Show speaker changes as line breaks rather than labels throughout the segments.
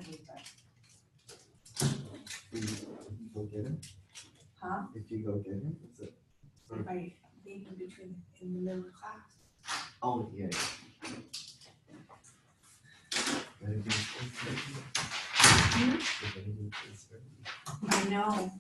hate that.
If you go get him,
Huh?
if you go get him, it's a.
If I leave in between, in the middle of class.
Oh, yeah.
I know.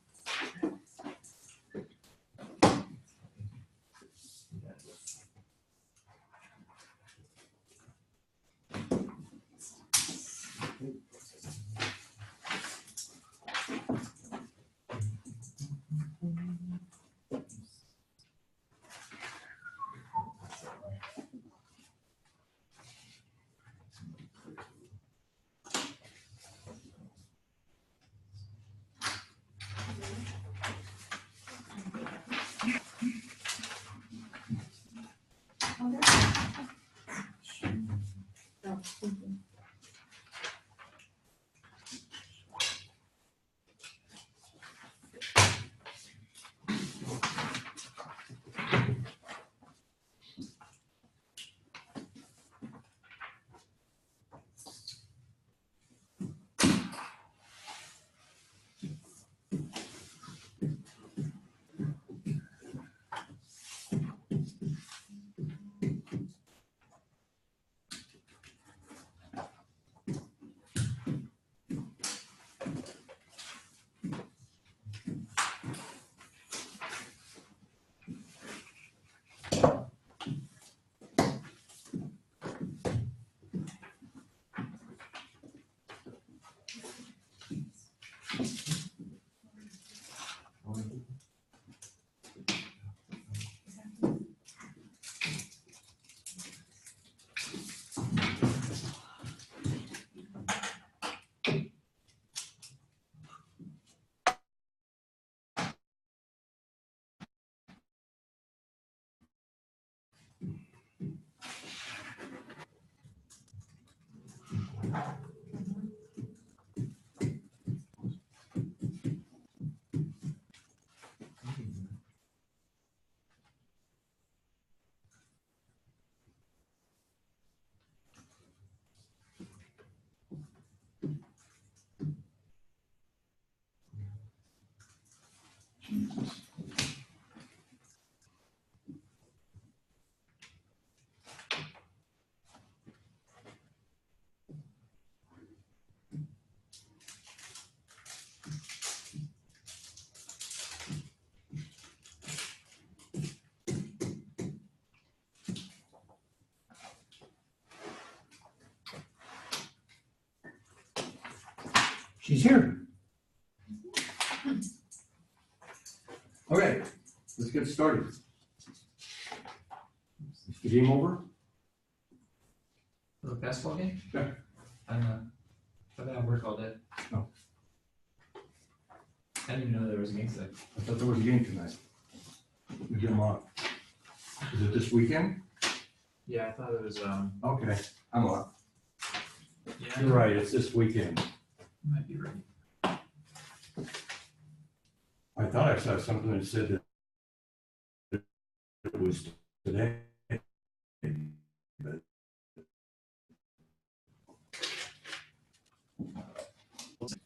She's here. Okay, let's get started. Is the game over?
The basketball game?
Yeah.
I don't know. I've been at work all day.
Oh.
I didn't even know there was a game today.
I thought there was a game tonight. We get them on. Is it this weekend?
Yeah, I thought it was,
Okay, I'm on.
yeah.
You're right, it's this weekend.
You might be right.
I thought I saw something that said that it was today. But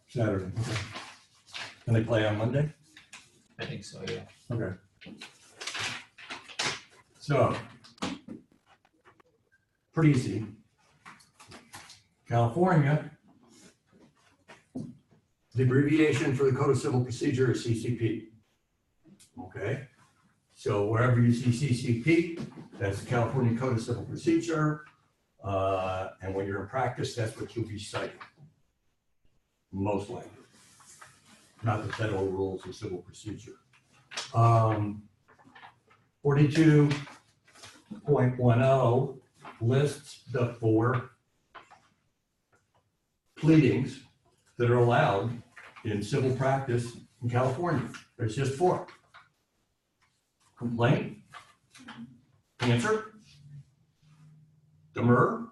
Saturday. Okay. Can they play on Monday?
I think so, yeah.
Okay. So, pretty easy. California, the abbreviation for the Code of Civil Procedure is CCP. Okay? So wherever you see CCP, that's the California Code of Civil Procedure. And when you're in practice, that's what you'll be citing. Most likely. Not the federal rules of civil procedure. 42.10 lists the 4 pleadings that are allowed in civil practice in California. There's just 4. Complaint, answer, demur,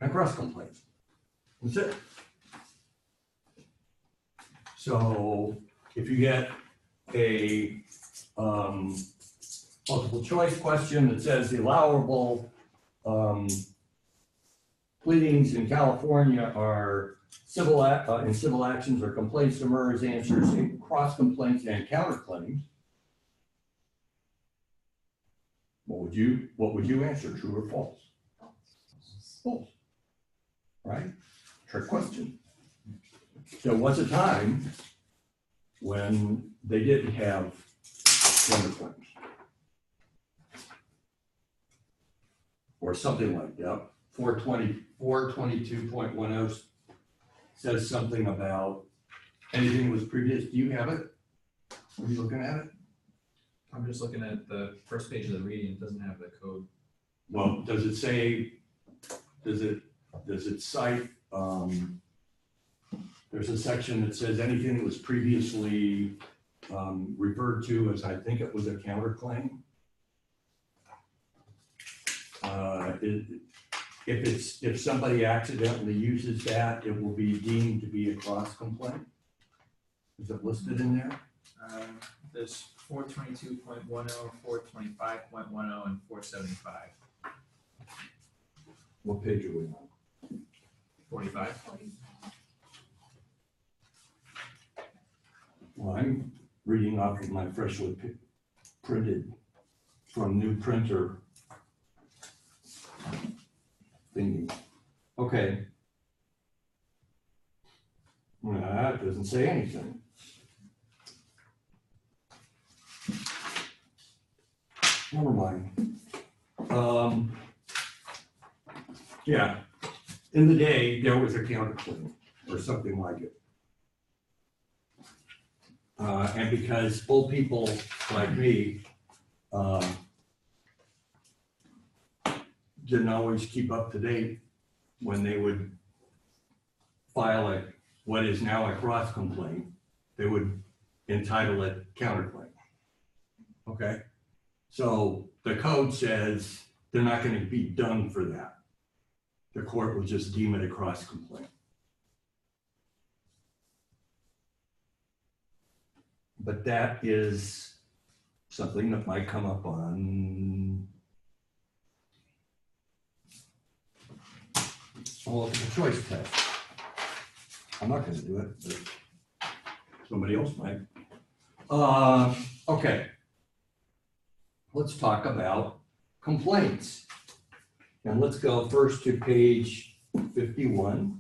and cross complaint. That's it. So if you get a multiple choice question that says the allowable pleadings in California are in civil actions or complaints, demurs, answers, cross complaints, and counterclaims. What would you answer, true or false? False. Right? Trick question. There was a time when they didn't have counterclaims. Or something like that. 422.10 says something about anything that was previous. Do you have it? Are you looking at it?
I'm just looking at the first page of the reading, it doesn't have the code.
Well, does it say, does it cite, there's a section that says anything that was previously referred to as, I think it was a counterclaim. If somebody accidentally uses that, it will be deemed to be a cross complaint. Is it listed in there?
There's 422.10, 425.10, and 475.
What page are we on?
45.
Well, I'm reading off of my freshly printed from new printer thingy. Okay. Well, that doesn't say anything. Never mind. Yeah, in the day, there was a counterclaim or something like it. And because old people like me didn't always keep up to date when they would file what is now a cross complaint, they would entitle it counterclaim. Okay, so the code says they're not going to be done for that. The court will just deem it a cross complaint. But that is something that might come up on, well, it's a choice test. I'm not going to do it, but somebody else might. Okay. Let's talk about complaints. And let's go first to page 51.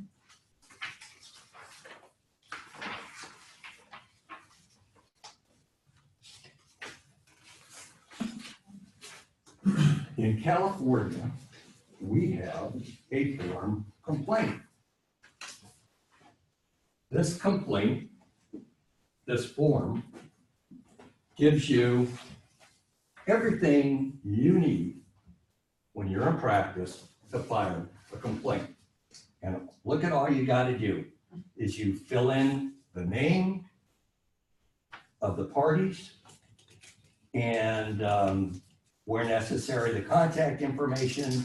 In California, we have a form complaint. This complaint, this form, gives you everything you need when you're in practice to file a complaint. And look at all you got to do is you fill in the name of the parties and where necessary, the contact information,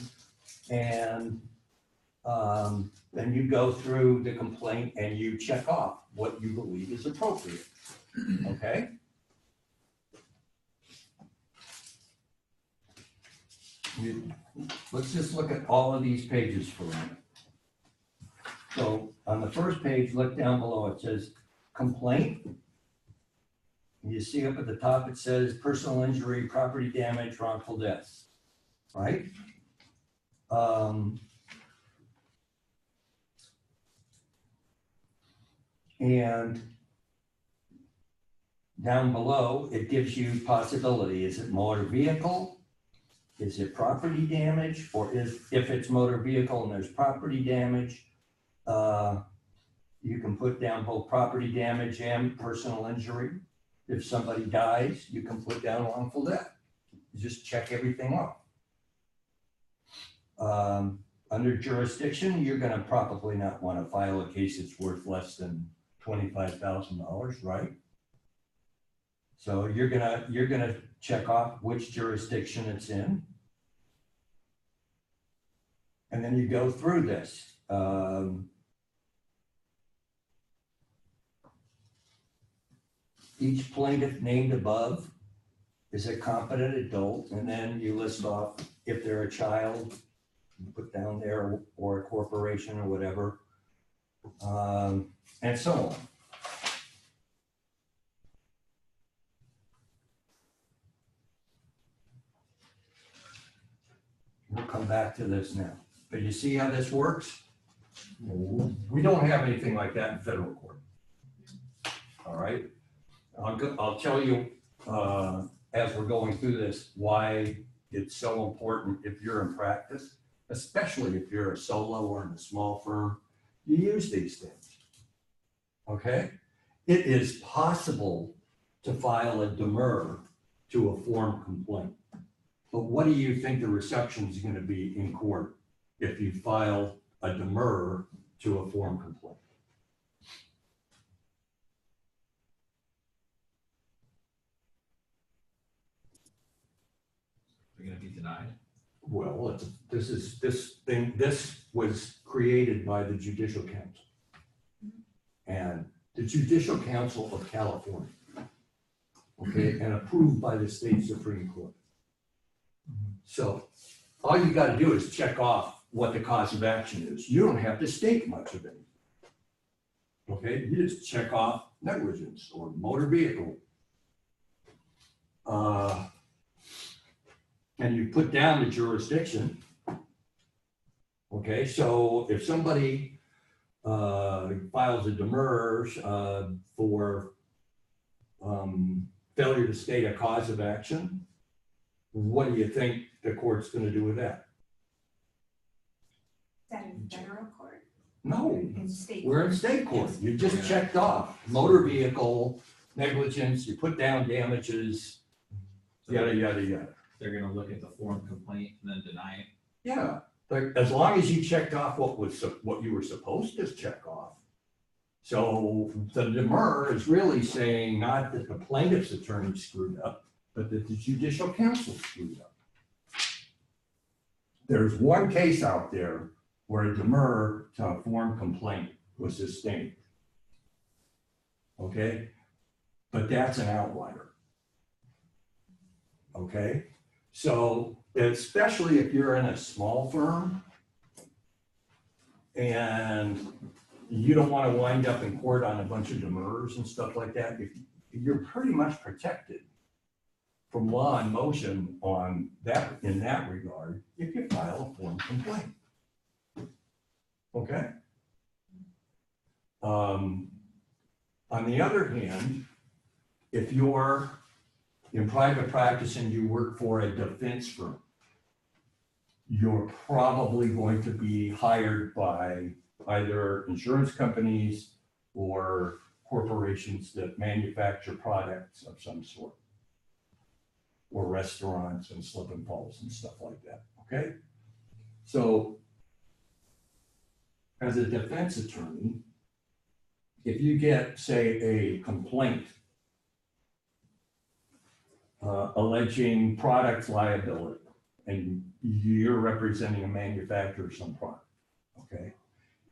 and then you go through the complaint and you check off what you believe is appropriate, okay? Let's just look at all of these pages for a minute. So on the first page, look down below, it says complaint. You see up at the top, it says personal injury, property damage, wrongful deaths, right? And down below, it gives you possibility. Is it motor vehicle? Is it property damage? Or if it's motor vehicle and there's property damage, you can put down both property damage and personal injury. If somebody dies, you can put down wrongful death. You just check everything off. Under jurisdiction, you're going to probably not want to file a case that's worth less than $25,000, right? So you're gonna check off which jurisdiction it's in, and then you go through this. Each plaintiff named above is a competent adult, and then you list off if they're a child, put down there, or a corporation or whatever. And so on. We'll come back to this now. But you see how this works? We don't have anything like that in federal court. All right? I'll tell you, as we're going through this, why it's so important if you're in practice, especially if you're a solo or in a small firm, you use these things. Okay? It is possible to file a demur to a form complaint. But what do you think the reception is going to be in court if you file a demur to a form complaint?
They're gonna be denied.
Well, this was created by the Judicial Council. And the Judicial Council of California, okay, and approved by the state Supreme Court. So all you got to do is check off what the cause of action is. You don't have to state much of it. Okay, you just check off negligence or motor vehicle. And you put down the jurisdiction. Okay, so if somebody files a demur for failure to state a cause of action, what do you think the court's going to do with that?
Is that in federal court?
No,
In state?
we're in state court. You just checked off motor vehicle negligence, you put down damages, yada, yada, yada.
They're gonna look at the form complaint and then deny it.
Yeah, like, as long as you checked off what you were supposed to check off. So the demur is really saying not that the plaintiff's attorney screwed up, but that the Judicial Council screwed up. There's one case out there where a demur to a form complaint was sustained. Okay, but that's an outlier. Okay, so especially if you're in a small firm and you don't want to wind up in court on a bunch of demurs and stuff like that, you're pretty much protected from law in motion on that, in that regard, if you file a form complaint. Okay? On the other hand, if you're in private practice and you work for a defense firm, you're probably going to be hired by either insurance companies or corporations that manufacture products of some sort, or restaurants and slip and falls and stuff like that, okay? So as a defense attorney, if you get, say, a complaint alleging product liability, and you're representing a manufacturer of some product, okay?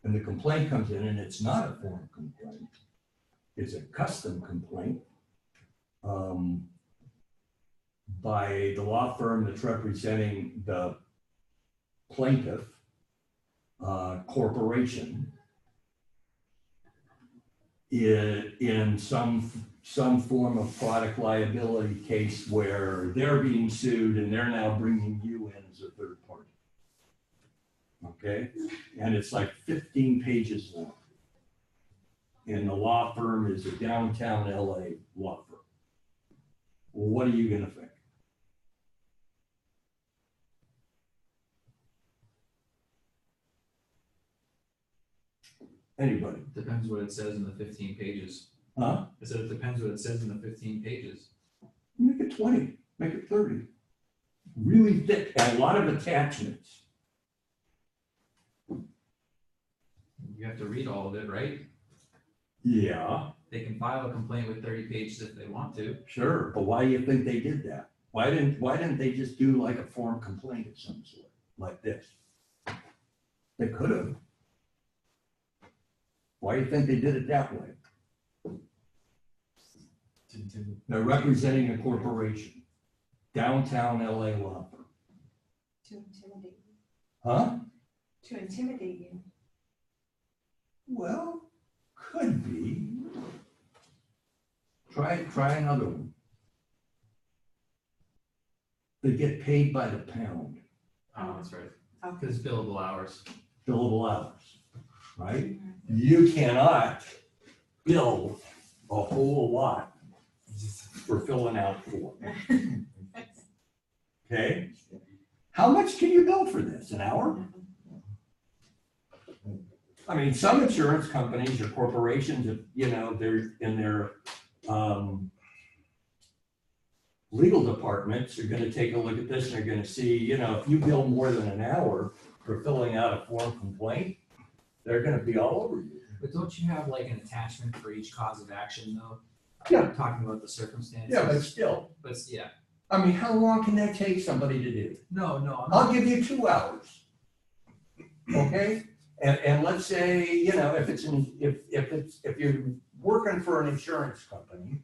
And the complaint comes in and it's not a form complaint, it's a custom complaint by the law firm that's representing the plaintiff corporation in some form of product liability case where they're being sued and they're now bringing you in as a third party. Okay, and it's like 15 pages long. And the law firm is a downtown LA law firm. Well, what are you gonna think? Anybody?
Depends what it says in the 15 pages.
Huh?
I said it depends what it says in the 15 pages.
Make it 20, make it 30. Really thick, and a lot of attachments.
You have to read all of it, right?
Yeah,
They can file a complaint with 30 pages if they want to.
sure, but why do you think they did that? Why didn't they just do like a form complaint of some sort, like this? They could have. Why do you think they did it that way? They're representing a corporation, downtown LA law firm.
To intimidate.
Huh?
To intimidate you.
Well, could be. Try another one. They get paid by the pound,
Oh, that's right.
Okay.
Because billable hours.
billable hours, right? You cannot bill a whole lot for filling out form, okay? How much can you bill for this, an hour? I mean, some insurance companies or corporations, if, you know, they're in their, legal departments are gonna take a look at this and they're gonna see, you know, if you bill more than an hour for filling out a form complaint, they're gonna be all over you.
But don't you have like an attachment for each cause of action though?
Yeah.
Talking about the circumstances.
Yeah, but still,
But yeah,
I mean, how long can that take somebody to do?
no, I'm not.
I'll give you 2 hours. Okay? And let's say, you know, if you're working for an insurance company,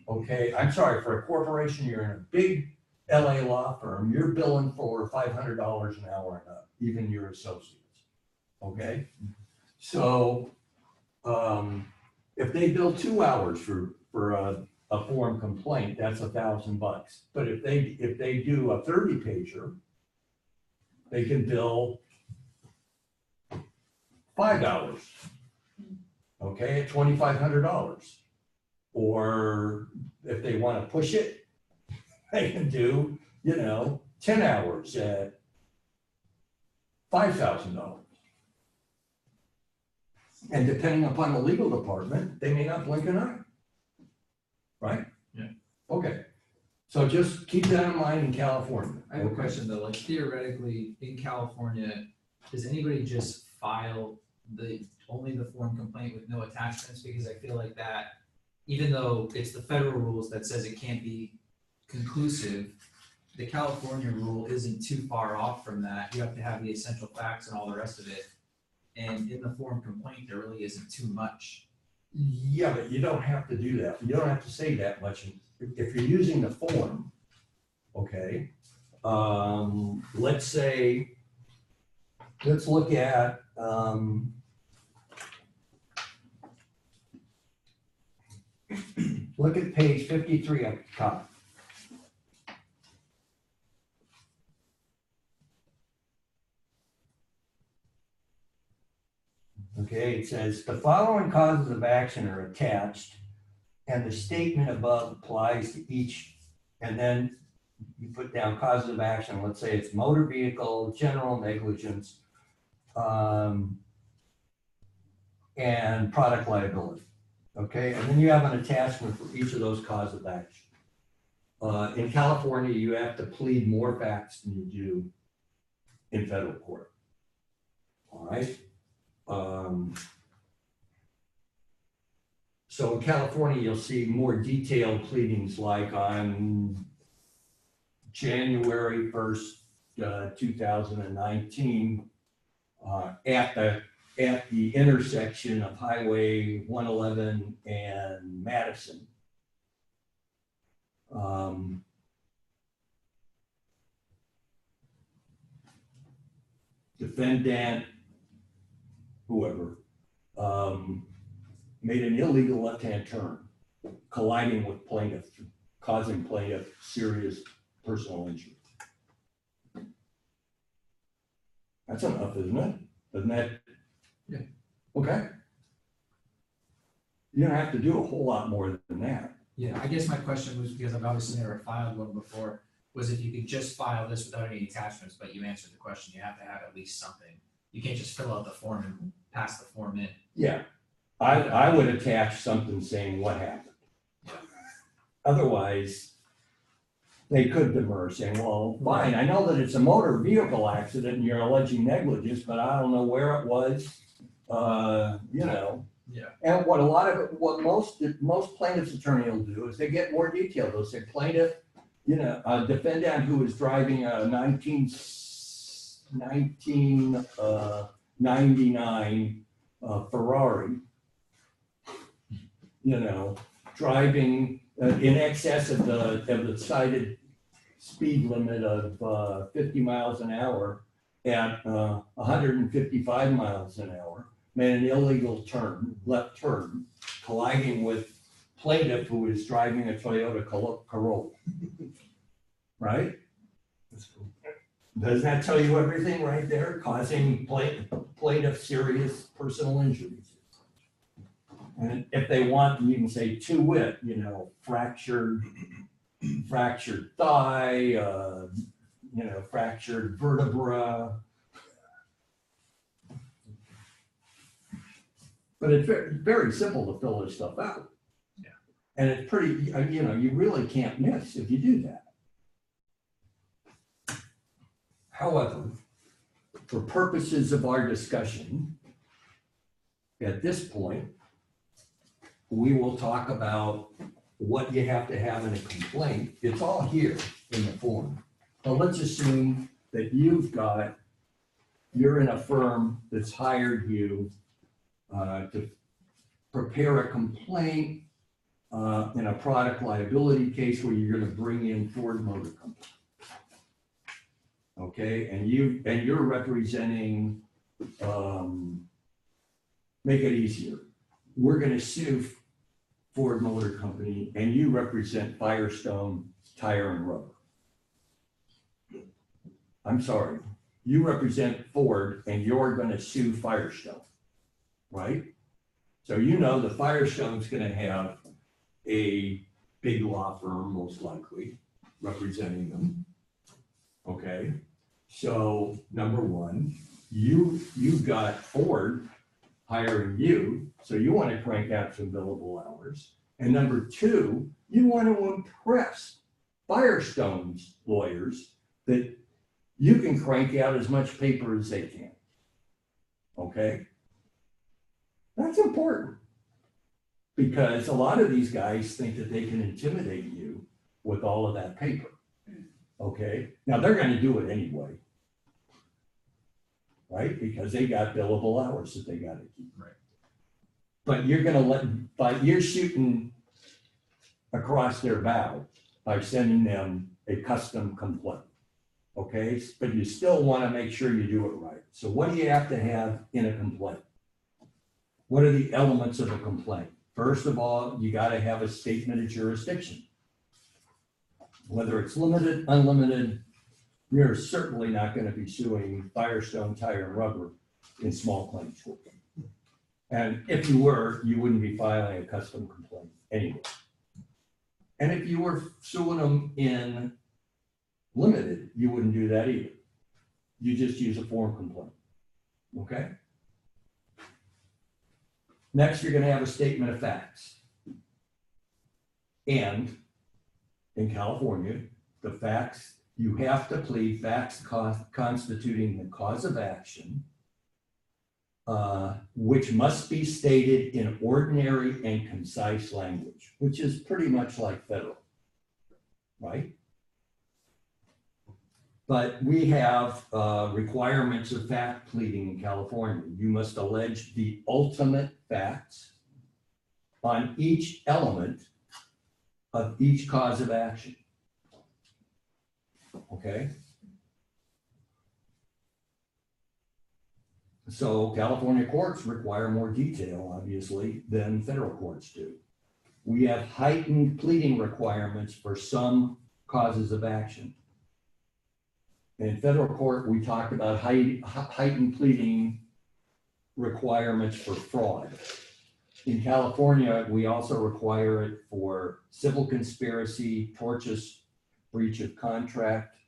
okay, I'm sorry, for a corporation, you're in a big LA law firm, you're billing for $500 an hour and up, even your associates. Okay? So, if they bill 2 hours for a form complaint, that's $1,000. But if they do a 30-pager, they can bill $5, okay, at $2,500. Or if they want to push it, they can do, you know, 10 hours at $5,000. And depending upon the legal department, they may not blink an eye. Right?
Yeah.
Okay, so just keep that in mind in California.
I have a question though, like theoretically, in California, does anybody just file only the form complaint with no attachments? Because I feel like that, even though it's the federal rules that says it can't be conclusive, the California rule isn't too far off from that. You have to have the essential facts and all the rest of it. And in the form complaint, there really isn't too much.
Yeah, but you don't have to do that. You don't have to say that much. If you're using the form, okay, let's say, let's look at, look at page 53 up top. Okay, it says the following causes of action are attached and the statement above applies to each, and then you put down causes of action. Let's say it's motor vehicle, general negligence, and product liability. Okay, and then you have an attachment for each of those causes of action. In California, you have to plead more facts than you do in federal court. All right. So in California, you'll see more detailed pleadings like on January 1st, 2019, at the intersection of Highway 111 and Madison. Defendant, whoever, made an illegal left-hand turn, colliding with plaintiff, causing plaintiff serious personal injury. That's enough, isn't it? Isn't that?
Yeah.
Okay. You don't have to do a whole lot more than that.
Yeah, I guess my question was, because I've obviously never filed one before, was if you could just file this without any attachments, but you answered the question, you have to have at least something. You can't just fill out the form and pass the form in.
Yeah, I would attach something saying what happened. Otherwise, they could demur saying, well, fine, I know that it's a motor vehicle accident and you're alleging negligence, but I don't know where it was, you know.
Yeah.
And what most plaintiff's attorney will do is they get more detail. They'll say plaintiff, you know, a defendant who was driving a 1999 Ferrari, you know, driving in excess of the cited speed limit of 50 miles an hour at 155 miles an hour made an illegal left turn, colliding with plaintiff who was driving a Toyota Corolla. Right?
That's cool.
Doesn't that tell you everything right there? Causing plaintiff serious personal injuries. And if they want, you can say to wit, fractured thigh, fractured vertebra. But it's very, very simple to fill this stuff out.
Yeah.
And it's pretty, you really can't miss if you do that. However, for purposes of our discussion, at this point, we will talk about what you have to have in a complaint. It's all here in the form. But let's assume that you're in a firm that's hired you to prepare a complaint in a product liability case where you're going to bring in Ford Motor Company. Okay, and you're representing, make it easier. We're going to sue Ford Motor Company, and you represent Firestone Tire and Rubber. I'm sorry, you represent Ford, and you're going to sue Firestone, right? So the Firestone's going to have a big law firm, most likely, representing them. Okay, so number one, you've got Ford hiring you, so you want to crank out some billable hours. And number two, you want to impress Firestone's lawyers that you can crank out as much paper as they can. Okay? That's important because a lot of these guys think that they can intimidate you with all of that paper. Okay, now they're going to do it anyway, right? Because they got billable hours that they got to keep.
Right.
But you're shooting across their bow by sending them a custom complaint. Okay, but you still want to make sure you do it right. So what do you have to have in a complaint? What are the elements of a complaint? First of all, you got to have a statement of jurisdiction. Whether it's limited, unlimited, you're certainly not going to be suing Firestone Tire and Rubber in small claims court. And if you were, you wouldn't be filing a custom complaint anyway. And if you were suing them in limited, you wouldn't do that either. You just use a form complaint. Okay? Next, you're going to have a statement of facts. And in California, the facts, you have to plead facts constituting the cause of action, which must be stated in ordinary and concise language, which is pretty much like federal, right? But we have requirements of fact pleading in California. You must allege the ultimate facts on each element of each cause of action. Okay? So California courts require more detail, obviously, than federal courts do. We have heightened pleading requirements for some causes of action. In federal court, we talked about heightened pleading requirements for fraud. In California, we also require it for civil conspiracy, tortious breach of contract.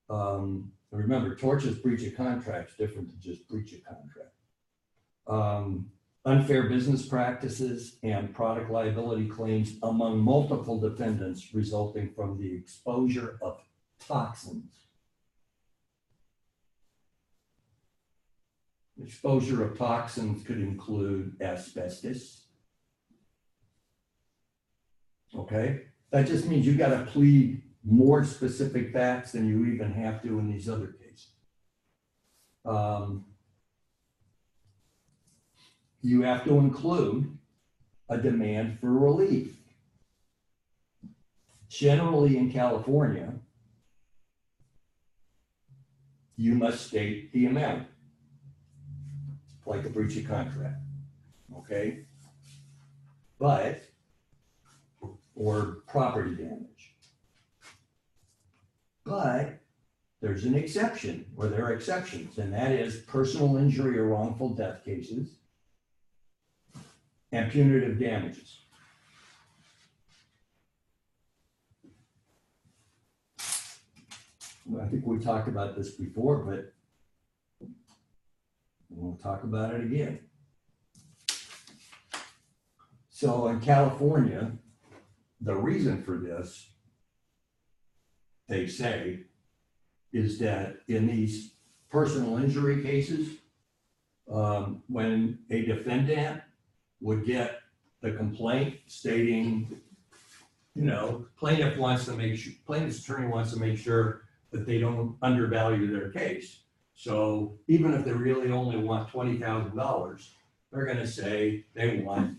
Remember, tortious breach of contract is different than just breach of contract. Unfair business practices and product liability claims among multiple defendants resulting from the exposure of toxins. Exposure of toxins could include asbestos. Okay, that just means you got to plead more specific facts than you even have to in these other cases. You have to include a demand for relief. Generally in California, you must state the amount, like a breach of contract, okay? But, or property damage. But there's an exception, or there are exceptions, and that is personal injury or wrongful death cases and punitive damages. I think we talked about this before, but we'll talk about it again. So in California, the reason for this, they say, is that in these personal injury cases, when a defendant would get the complaint stating, you know, plaintiff's attorney wants to make sure that they don't undervalue their case. So even if they really only want $20,000, they're going to say they want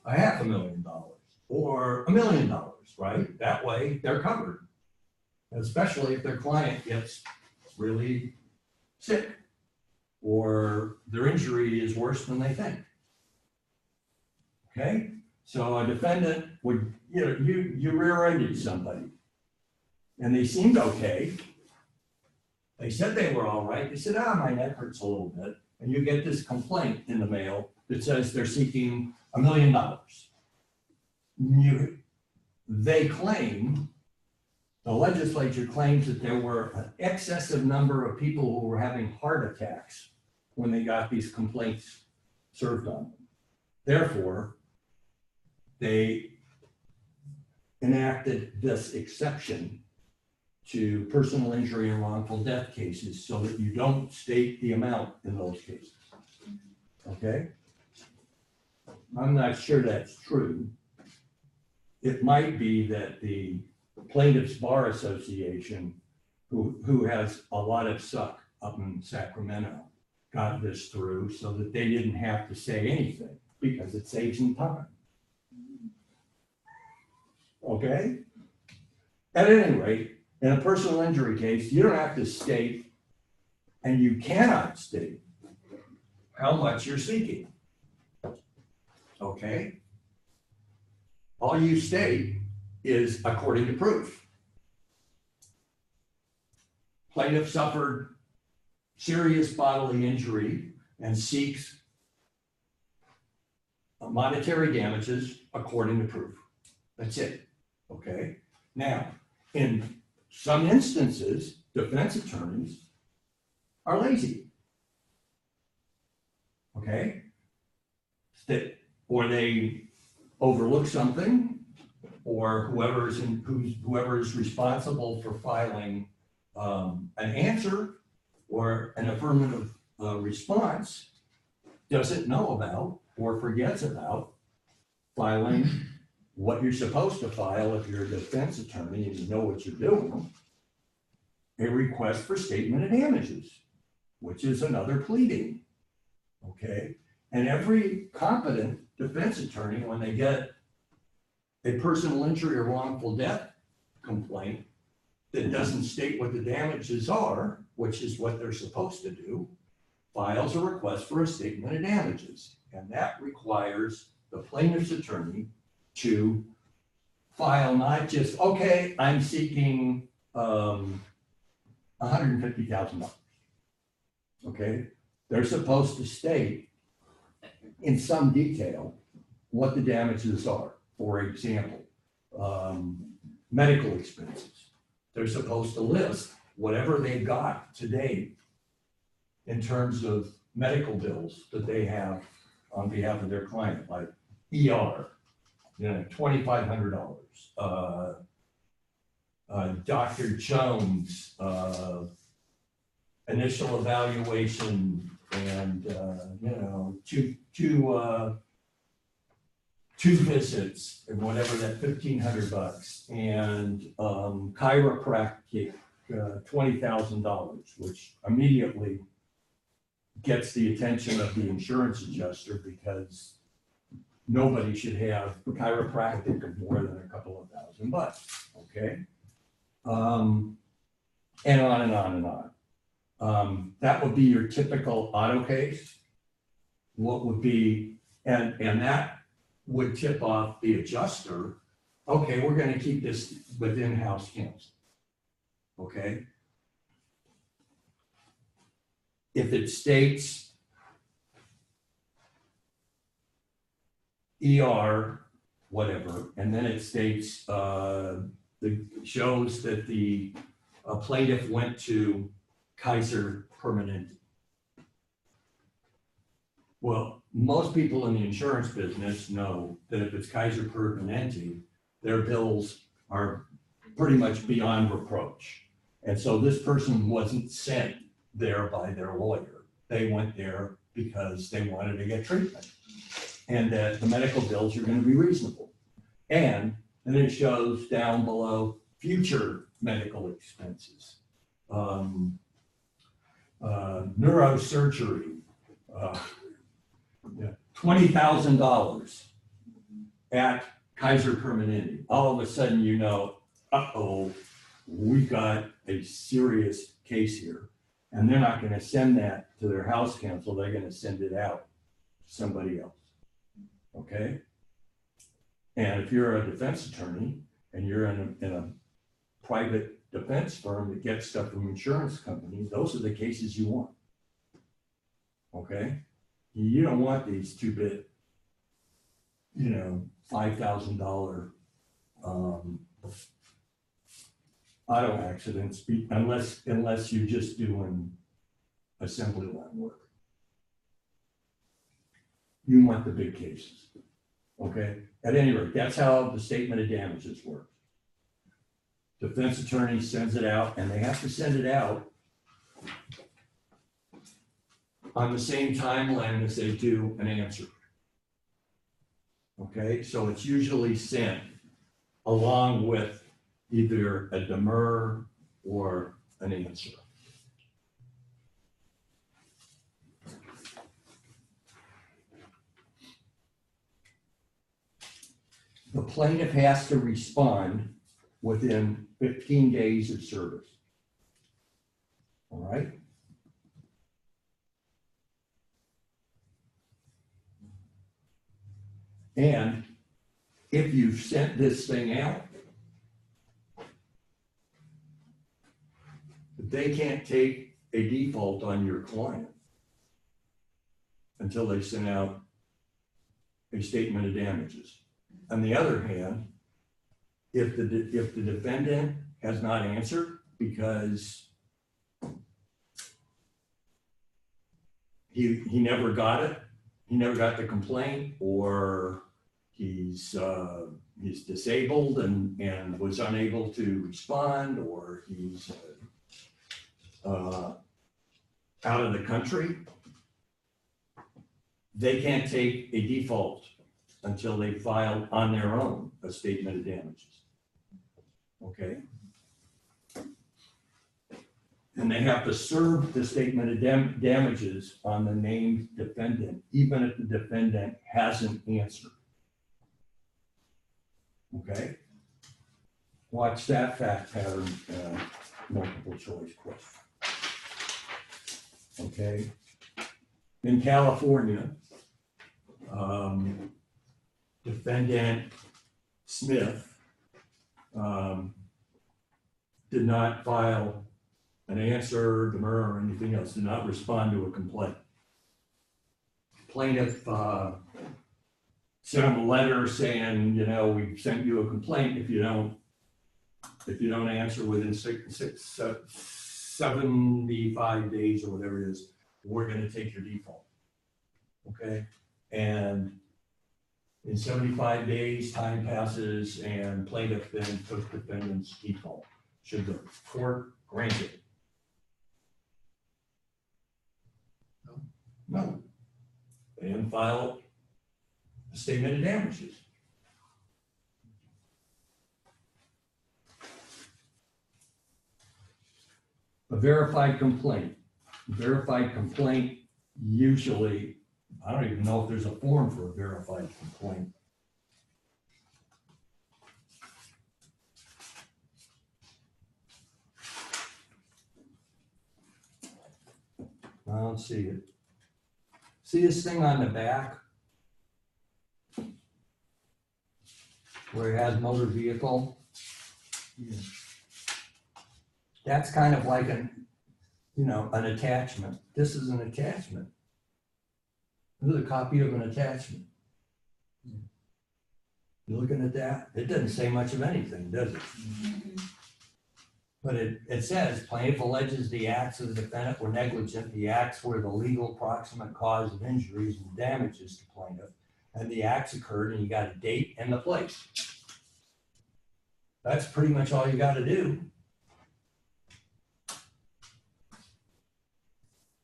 $500,000 or $1 million, right? That way they're covered, especially if their client gets really sick or their injury is worse than they think. Okay, so a defendant would, you know, you rear-ended somebody and they seemed okay. They said they were all right. They said, my neck hurts a little bit. And you get this complaint in the mail that says they're seeking $1 million. They claim, the legislature claims that there were an excessive number of people who were having heart attacks when they got these complaints served on them. Therefore, they enacted this exception to personal injury and wrongful death cases so that you don't state the amount in those cases. Okay? I'm not sure that's true. It might be that the Plaintiffs Bar Association, who has a lot of suck up in Sacramento, got this through so that they didn't have to say anything because it saves them time. Okay? At any rate, in a personal injury case, you don't have to state, and you cannot state, how much you're seeking. Okay? All you state is according to proof. Plaintiff suffered serious bodily injury and seeks monetary damages according to proof. That's it. Okay? Now, in some instances, defense attorneys are lazy. Okay? Or they overlook something, or whoever is responsible for filing an answer or an affirmative response doesn't know about or forgets about filing what you're supposed to file if you're a defense attorney and you know what you're doing, a request for statement of damages, which is another pleading. Okay? And every competent defense attorney, when they get a personal injury or wrongful death complaint that doesn't state what the damages are, which is what they're supposed to do, files a request for a statement of damages. And that requires the plaintiff's attorney to file not just, okay, I'm seeking $150,000. Okay? They're supposed to state in some detail what the damages are. For example, medical expenses. They're supposed to list whatever they got to date in terms of medical bills that they have on behalf of their client, like ER, $2,500. Dr. Jones, initial evaluation, and two visits, and whatever that $1,500, and chiropractic $20,000, which immediately gets the attention of the insurance adjuster because nobody should have chiropractic of more than a couple of $1,000, okay? And on and on and on. That would be your typical auto case. What would be, and that would tip off the adjuster, okay, we're gonna keep this within house counsel. Okay? If it states ER, whatever, and then it states, shows that the plaintiff went to Kaiser Permanente. Well, most people in the insurance business know that if it's Kaiser Permanente, their bills are pretty much beyond reproach. And so this person wasn't sent there by their lawyer. They went there because they wanted to get treatment and that the medical bills are going to be reasonable. And then it shows down below future medical expenses, neurosurgery, $20,000 at Kaiser Permanente. All of a sudden, you know, uh-oh, we got a serious case here. And they're not going to send that to their house counsel. They're going to send it out to somebody else. Okay? And if you're a defense attorney and you're in a private defense firm that gets stuff from insurance companies, those are the cases you want. Okay? You don't want these 2-bit, $5,000 auto accidents unless you're just doing assembly line work. You want the big cases. Okay? At any rate, that's how the statement of damages works. Defense attorney sends it out, and they have to send it out on the same timeline as they do an answer. Okay, so it's usually sent along with either a demur or an answer. The plaintiff has to respond within 15 days of service. All right? And if you've sent this thing out, they can't take a default on your client until they send out a statement of damages. On the other hand, if the defendant has not answered because he never got it, he never got the complaint, or he's disabled and was unable to respond, or he's out of the country, they can't take a default until they file on their own a statement of damages. Okay? And they have to serve the statement of damages on the named defendant, even if the defendant hasn't answered. Okay? Watch that fact pattern, multiple choice question. Okay? In California, defendant Smith did not file an answer, demur, or anything else, did not respond to a complaint. Plaintiff sent him a letter saying, we sent you a complaint. If you don't answer within 75 days or whatever it is, we're going to take your default. Okay? And in 75 days, time passes, and plaintiff then took defendant's default. Should the court grant it? No. They didn't file a statement of damages. A verified complaint. Verified complaint usually, I don't even know if there's a form for a verified complaint. I don't see it. See this thing on the back? Where it has motor vehicle?
Yeah.
That's kind of like an attachment. This is an attachment. This is a copy of an attachment. You looking at that? It doesn't say much of anything, does it? But it says plaintiff alleges the acts of the defendant were negligent. The acts were the legal proximate cause of injuries and damages to plaintiff. And the acts occurred, and you got a date and the place. That's pretty much all you got to do.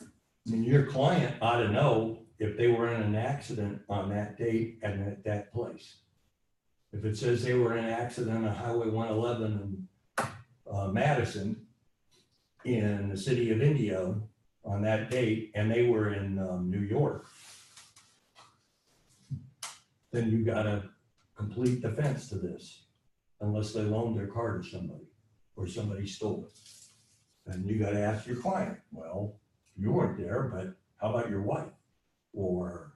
I mean, your client ought to know if they were in an accident on that date and at that place. If it says they were in an accident on Highway 111 in Madison in the city of Indio on that date, and they were in New York, then you got a complete defense to this, unless they loaned their car to somebody or somebody stole it. And you got to ask your client, well, you weren't there, but how about your wife or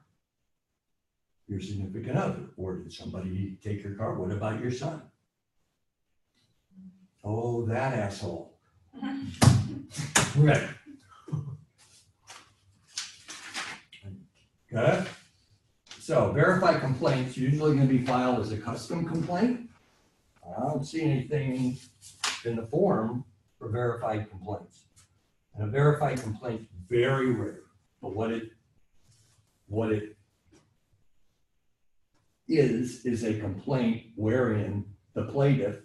your significant other? Or did somebody take your car? What about your son? Oh, that asshole. Right. Okay. So verified complaints usually going to be filed as a custom complaint. I don't see anything in the form for verified complaints. And a verified complaint is very rare, but what it is a complaint wherein the plaintiff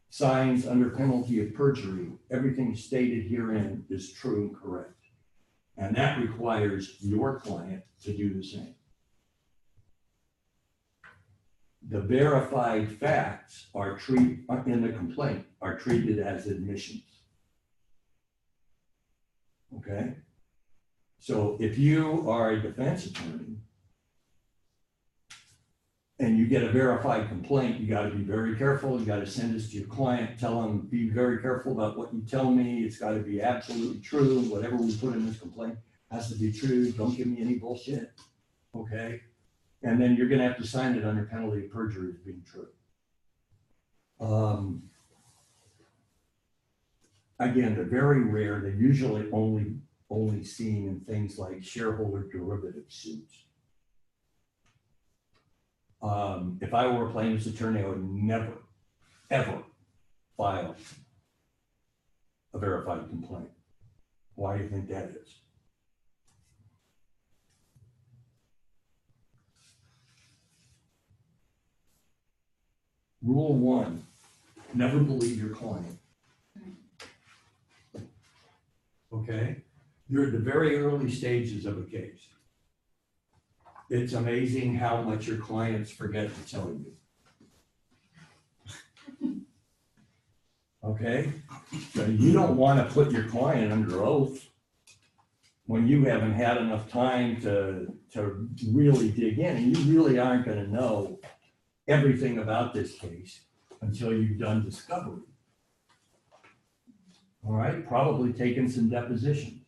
signs under penalty of perjury everything stated herein is true and correct. And that requires your client to do the same. The verified facts in the complaint are treated as admissions. Okay? So if you are a defense attorney and you get a verified complaint, you got to be very careful. You got to send this to your client, tell them, be very careful about what you tell me. It's got to be absolutely true. Whatever we put in this complaint has to be true. Don't give me any bullshit. Okay? And then you're going to have to sign it under penalty of perjury as being true. Again, they're very rare. They're usually only seen in things like shareholder derivative suits. If I were a plaintiff's attorney, I would never, ever file a verified complaint. Why do you think that is? Rule 1, never believe your client. Okay? You're at the very early stages of a case. It's amazing how much your clients forget to tell you. Okay? So you don't want to put your client under oath when you haven't had enough time to really dig in, and you really aren't going to know everything about this case until you've done discovery. All right, probably taken some depositions.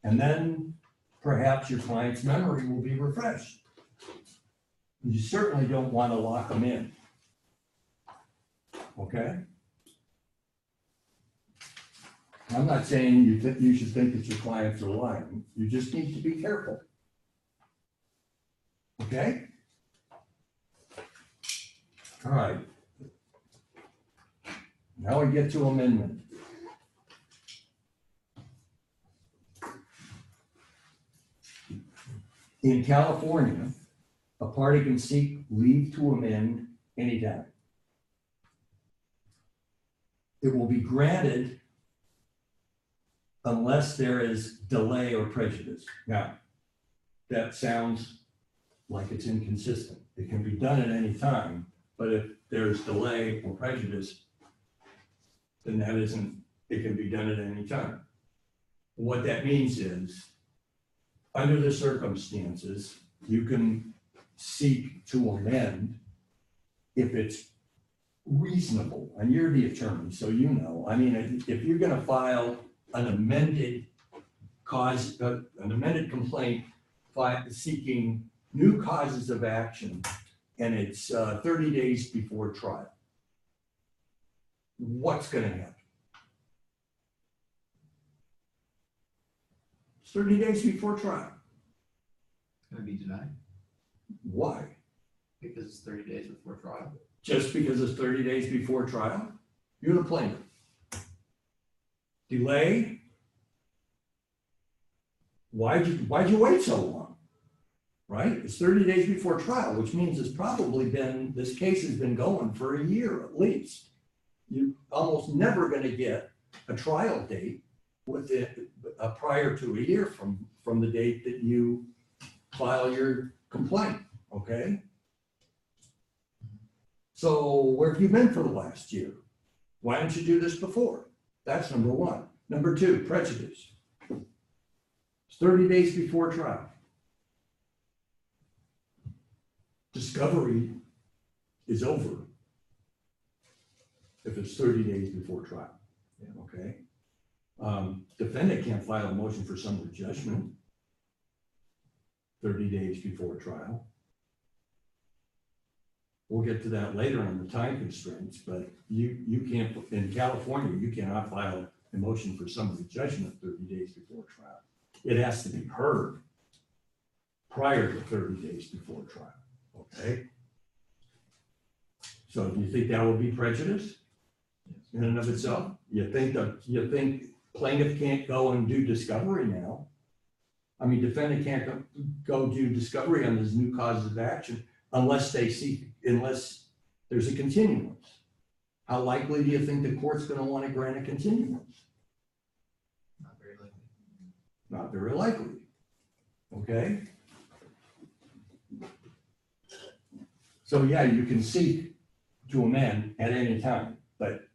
And then perhaps your client's memory will be refreshed. You certainly don't want to lock them in. Okay? I'm not saying you should think that your clients are lying. You just need to be careful. Okay? All right. Now we get to amendment. In California, a party can seek leave to amend anytime. It will be granted unless there is delay or prejudice. Now, that sounds like it's inconsistent. It can be done at any time, but if there's delay or prejudice, then it can be done at any time. What that means is, under the circumstances, you can seek to amend if it's reasonable, and you're the attorney, so you know. I mean, if you're going to file an amended an amended complaint seeking new causes of action, and it's 30 days before trial. What's gonna happen? It's 30 days before trial.
It's gonna be denied
Why?
because it's 30 days before trial.
Just because it's 30 days before trial? You're the plaintiff. Delay? Why'd you wait so long? Right? It's 30 days before trial, which means this case has been going for a year at least. You're almost never gonna get a trial date prior to a year from the date that you file your complaint, okay? So where have you been for the last year? Why didn't you do this before? That's number one. Number two, prejudice. It's 30 days before trial. Discovery is over if it's 30 days before trial, okay? Defendant can't file a motion for summary judgment 30 days before trial. We'll get to that later on the time constraints, but you can't, in California, you cannot file a motion for summary judgment 30 days before trial. It has to be heard prior to 30 days before trial, okay? So do you think that would be prejudice in and of itself? You think plaintiff can't go and do discovery now? I mean, defendant can't go do discovery on this new causes of action unless there's a continuance. How likely do you think the court's gonna want to grant a continuance?
Not very likely.
Not very likely, okay? So yeah, you can seek to amend at any time, but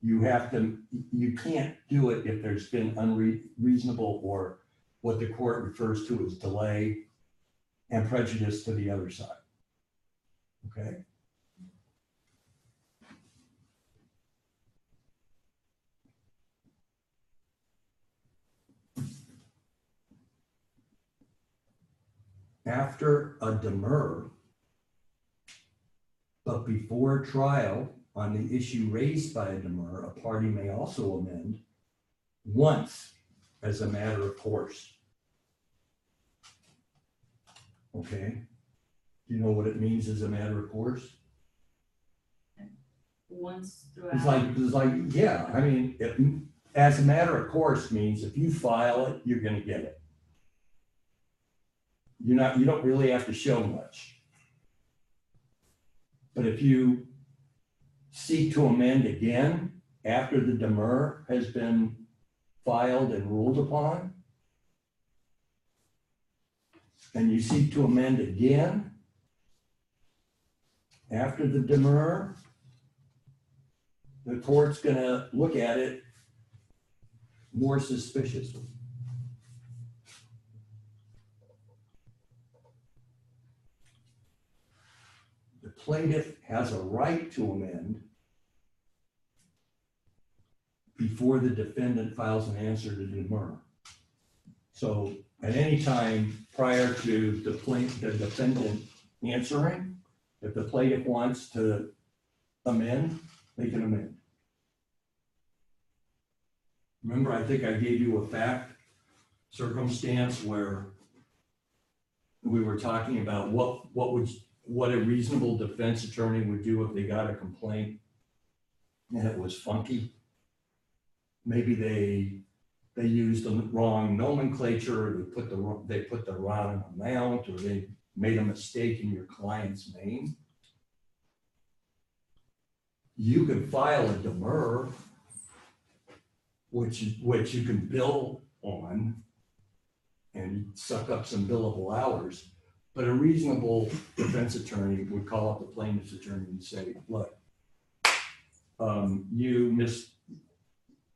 you can't do it if there's been unreasonable or what the court refers to as delay and prejudice to the other side, okay? After a demur, but before trial on the issue raised by a demur, a party may also amend once as a matter of course. Okay? Do you know what it means as a matter of course?
Once
It's
throughout.
like, yeah, I mean, as a matter of course means if you file it, you're gonna get it. You don't really have to show much. But if you seek to amend again after the demur has been filed and ruled upon, and you seek to amend again after the demur, the court's gonna look at it more suspiciously. The plaintiff has a right to amend before the defendant files an answer to demur. So at any time prior to the defendant answering, if the plaintiff wants to amend, they can amend. Remember, I think I gave you a fact circumstance where we were talking about what a reasonable defense attorney would do if they got a complaint and it was funky. Maybe they used the wrong nomenclature, or they put the wrong amount, or they made a mistake in your client's name. You could file a demur, which you can bill on and suck up some billable hours. But a reasonable defense attorney would call up the plaintiff's attorney and say, look,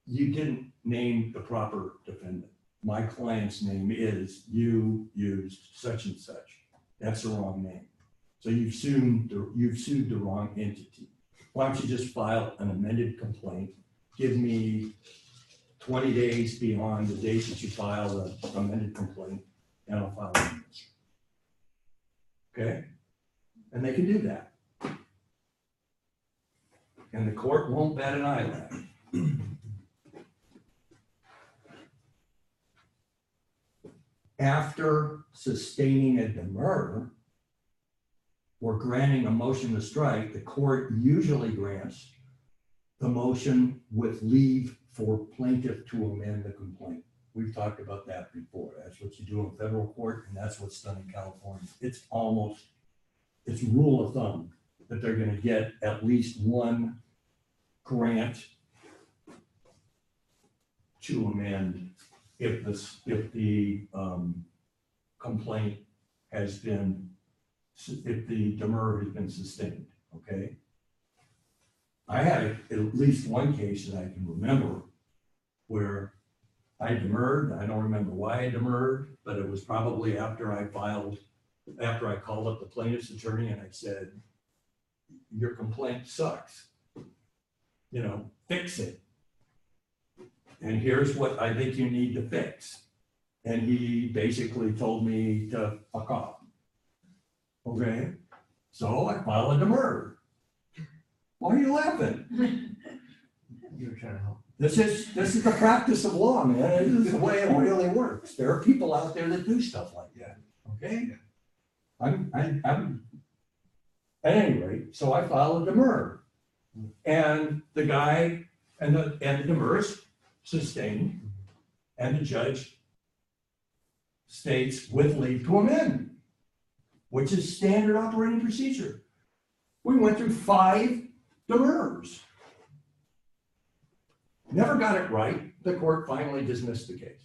you didn't name the proper defendant. My client's name is, you used such and such. That's the wrong name. So you've sued the wrong entity. Why don't you just file an amended complaint? Give me 20 days beyond the date that you file the amended complaint, and I'll file it. Okay? And they can do that. And the court won't bat an eyelid. After sustaining a demur or granting a motion to strike, the court usually grants the motion with leave for plaintiff to amend the complaint. We've talked about that before. That's what you do in federal court, and that's what's done in California. It's rule of thumb that they're gonna get at least one grant to amend if the complaint has been, if the demur has been sustained, okay? I had at least one case that I can remember where I demurred. I don't remember why I demurred, but it was probably after I called up the plaintiff's attorney and I said, your complaint sucks. You know, fix it. And here's what I think you need to fix. And he basically told me to fuck off. Okay? So I filed a demur. Why are you laughing?
You were trying to help.
This is the practice of law, man. This is the way it really works. There are people out there that do stuff like that. Okay? I'm at any rate, so I filed a demur. And the guy and the demur is sustained, and the judge states with leave to amend, which is standard operating procedure. We went through 5 demurs. Never got it right. The court finally dismissed the case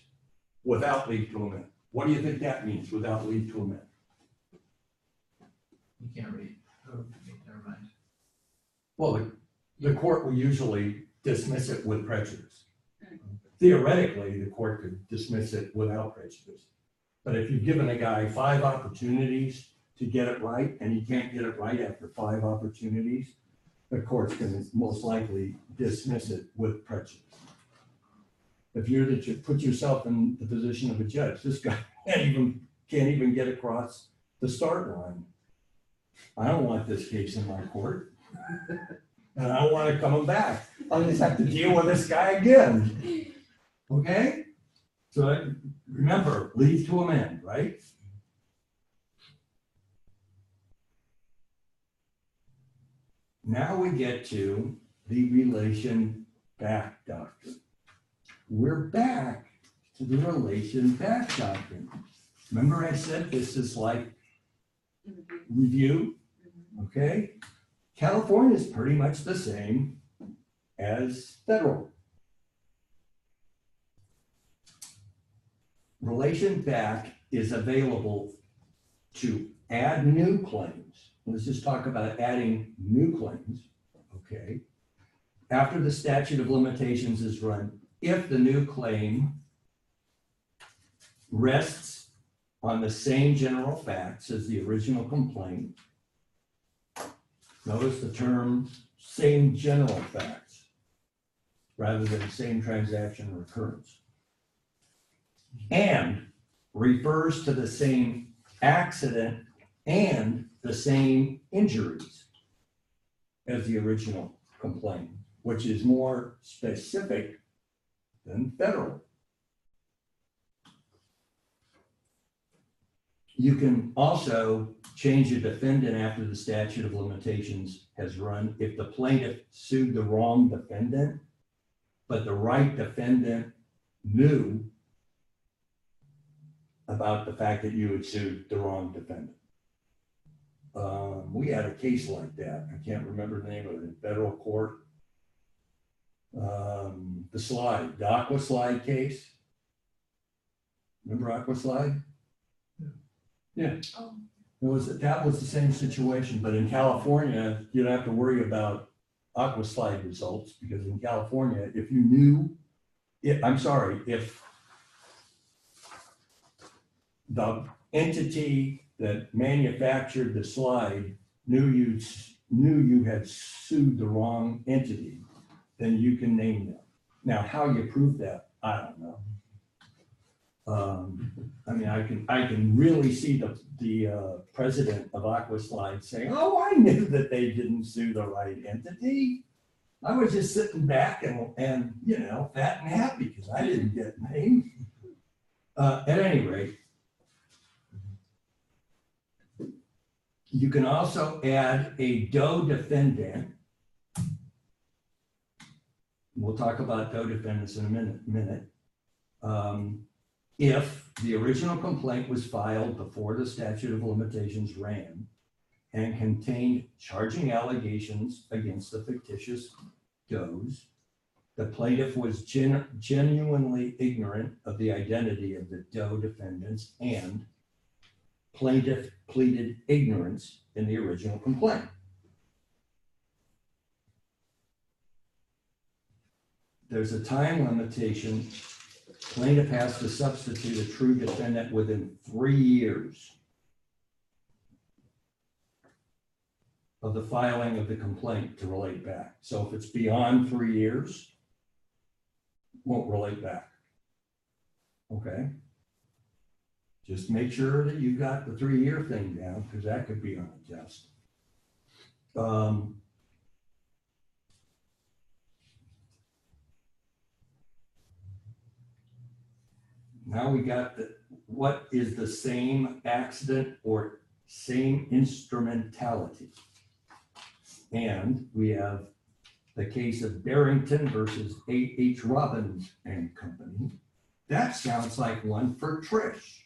without leave to amend. What do you think that means, without leave to amend?
You can't read. Oh, never mind.
Well, the court will usually dismiss it with prejudice. Theoretically, the court could dismiss it without prejudice. But if you've given a guy 5 opportunities to get it right, and he can't get it right after 5 opportunities, the court's going to most likely dismiss it with prejudice. If you're to put yourself in the position of a judge, this guy can't even get across the start line. I don't want this case in my court. And I don't want it coming back. I'll just have to deal with this guy again. Okay? So remember, leave to amend, right? Now we get to the relation back doctrine. We're back to the relation back doctrine. Remember I said this is like review, okay? California is pretty much the same as federal. Relation back is available to add new claims. Let's just talk about adding new claims, okay? After the statute of limitations is run, if the new claim rests on the same general facts as the original complaint, notice the term same general facts rather than same transaction or occurrence, and refers to the same accident and the same injuries as the original complaint, which is more specific than federal. You can also change a defendant after the statute of limitations has run if the plaintiff sued the wrong defendant, but the right defendant knew about the fact that you had sued the wrong defendant. We had a case like that. I can't remember the name of it, in federal court. The Aqua Slide case. Remember Aqua Slide? Yeah.
Oh.
That was the same situation, but in California, you don't have to worry about Aqua Slide results, because in California, if you knew, if the entity that manufactured the slide knew you had sued the wrong entity, then you can name them. Now, how you prove that I don't know. I mean, I can really see the president of Aquaslide saying, "Oh, I knew that they didn't sue the right entity. I was just sitting back and you know, fat and happy because I didn't get named." At any rate, you can also add a DOE defendant. We'll talk about DOE defendants in a minute. If the original complaint was filed before the statute of limitations ran and contained charging allegations against the fictitious DOEs, the plaintiff was genuinely ignorant of the identity of the DOE defendants, and plaintiff pleaded ignorance in the original complaint. There's a time limitation. Plaintiff has to substitute a true defendant within 3 years of the filing of the complaint to relate back. So if it's beyond 3 years, won't relate back. Okay? Just make sure that you got the 3-year thing down, because that could be unjust. Now we got what is the same accident or same instrumentality. And we have the case of Barrington versus A.H. Robbins and Company. That sounds like one for Trish.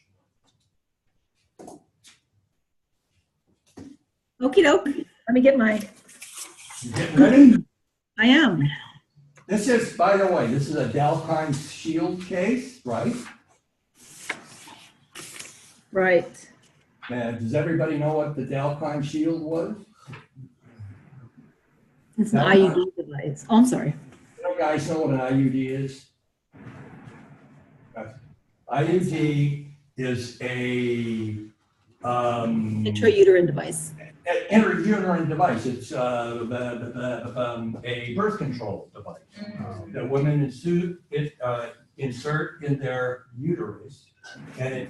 Okie doke. Let me get my.
You getting ready?
I am.
This is, by the way, this is a Dalkine Shield case, right?
Right.
And does everybody know what the Dalkine Shield was?
It's an
No.
IUD device. Oh, I'm sorry.
You guys know what an IUD is? IUD is a
Intrauterine device.
intrauterine device. It's a birth control device that women insert in their uterus, and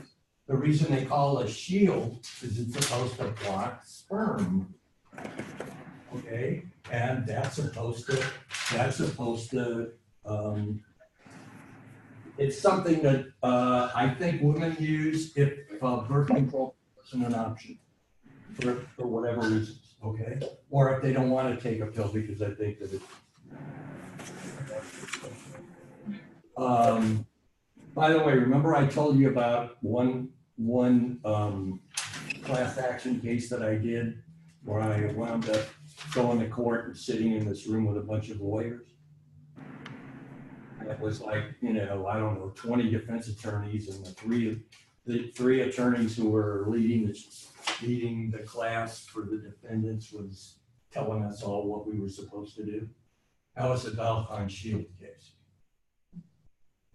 the reason they call it a shield is it's supposed to block sperm. Okay, and that's supposed to it's something that I think women use if birth control isn't an option for whatever reasons, okay? Or if they don't want to take a pill because I think that it. By the way, remember I told you about one class action case that I did where I wound up going to court and sitting in this room with a bunch of lawyers? And it was like, you know, I don't know, 20 defense attorneys, and the three attorneys who were leading the class for the defendants was telling us all what we were supposed to do. That was a Dalkine Shield case.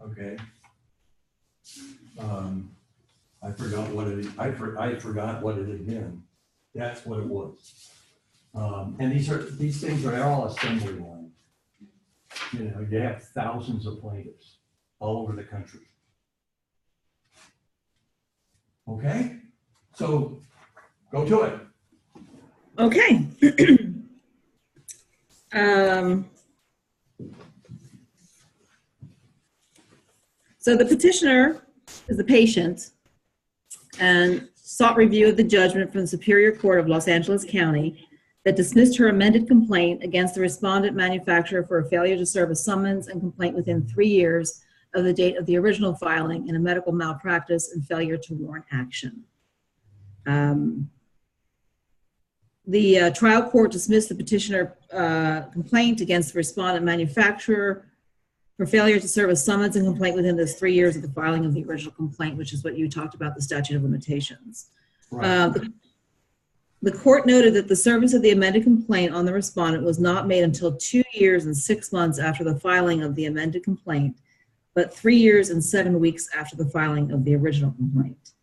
Okay. I forgot what it had been. That's what it was. And these things are all assembly lines. You know, you have thousands of plaintiffs all over the country. Okay, so go to it.
Okay. So the petitioner is the patient and sought review of the judgment from the Superior Court of Los Angeles County that dismissed her amended complaint against the respondent manufacturer for a failure to serve a summons and complaint within 3 years of the date of the original filing in a medical malpractice and failure to warrant action. The trial court dismissed the petitioner complaint against the respondent manufacturer for failure to serve a summons and complaint within those 3 years of the filing of the original complaint, which is what you talked about, the statute of limitations.
Right.
The court noted that the service of the amended complaint on the respondent was not made until 2 years and 6 months after the filing of the amended complaint, but 3 years and 7 weeks after the filing of the original complaint.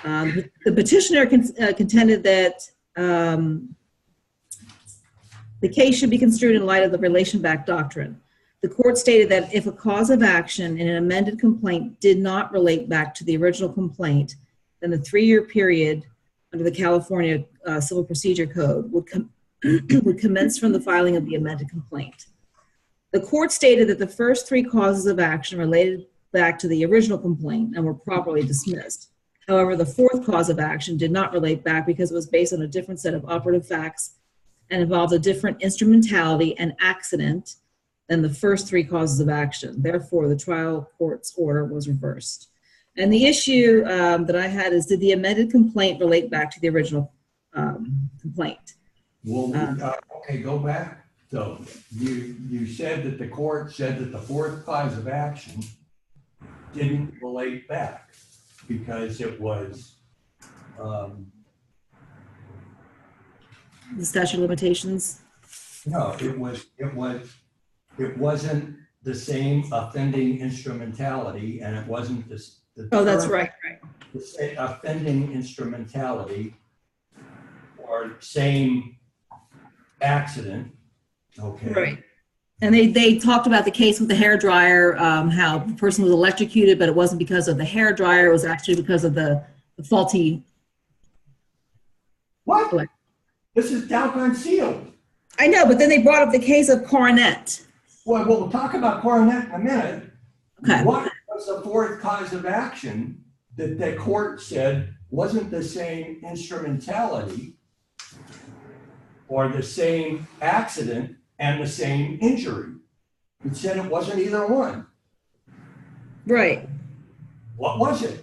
The petitioner contended that the case should be construed in light of the relation back doctrine. the court stated that if a cause of action in an amended complaint did not relate back to the original complaint, then the 3-year period under the California Civil Procedure Code would commence from the filing of the amended complaint. The court stated that the first 3 causes of action related back to the original complaint and were properly dismissed. However, the 4th cause of action did not relate back because it was based on a different set of operative facts and involved a different instrumentality and accident than the first 3 causes of action. Therefore, the trial court's order was reversed. And the issue that I had is, did the amended complaint relate back to the original complaint?
Well, okay, go back. So you said that the court said that the 4th cause of action didn't relate back because it was,
The statute of limitations?
no, it wasn't the same offending instrumentality, and it wasn't this.
Oh, that's right.
The same offending instrumentality or same accident. Okay.
Right. And they talked about the case with the hairdryer, how the person was electrocuted, but it wasn't because of the hairdryer. It was actually because of the faulty.
What? This is Dalcon sealed.
I know, but then they brought up the case of Coronet.
Well, we'll talk about Coronet in a minute.
Okay.
What was the 4th cause of action that the court said wasn't the same instrumentality or the same accident and the same injury? It said it wasn't either one.
Right.
What was it?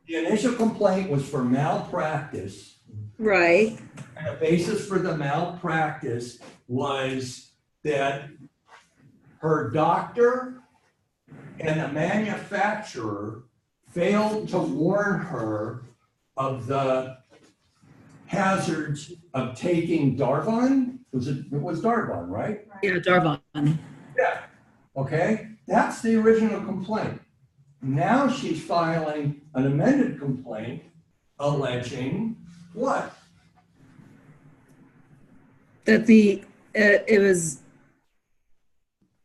The initial complaint was for malpractice.
Right.
And the basis for the malpractice was that her doctor and the manufacturer failed to warn her of the hazards of taking Darvon. It was Darvon, right?
Yeah, Darvon.
Yeah. Okay. That's the original complaint. Now she's filing an amended complaint alleging what?
That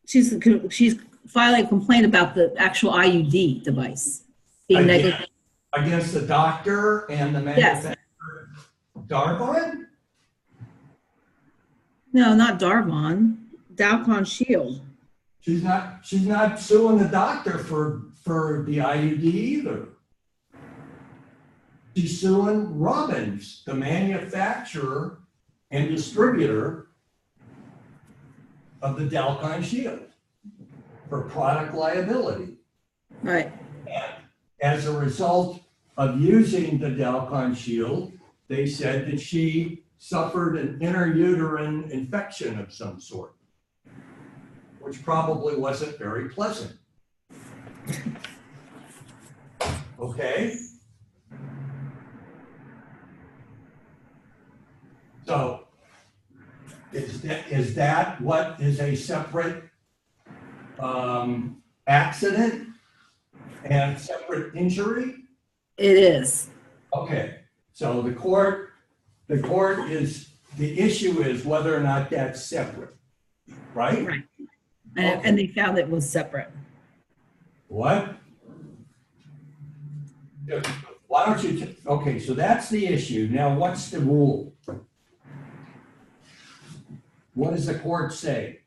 she's filing a complaint about the actual IUD device being negligent.
Against the doctor and the manufacturer. Darvon?
No, not Darvon. Dalcon Shield.
She's not suing the doctor for the IUD either. She's suing Robbins, the manufacturer and distributor of the Dalcon Shield, for product liability.
Right.
And as a result of using the Dalcon Shield, they said that she suffered an interuterine infection of some sort, which probably wasn't very pleasant. Okay? So, is that what is a separate accident and separate injury?
It is.
Okay, so the issue is whether or not that's separate, right?
Right. And they found it was separate.
What? Why don't you, okay, so that's the issue. Now, what's the rule? What does the court say?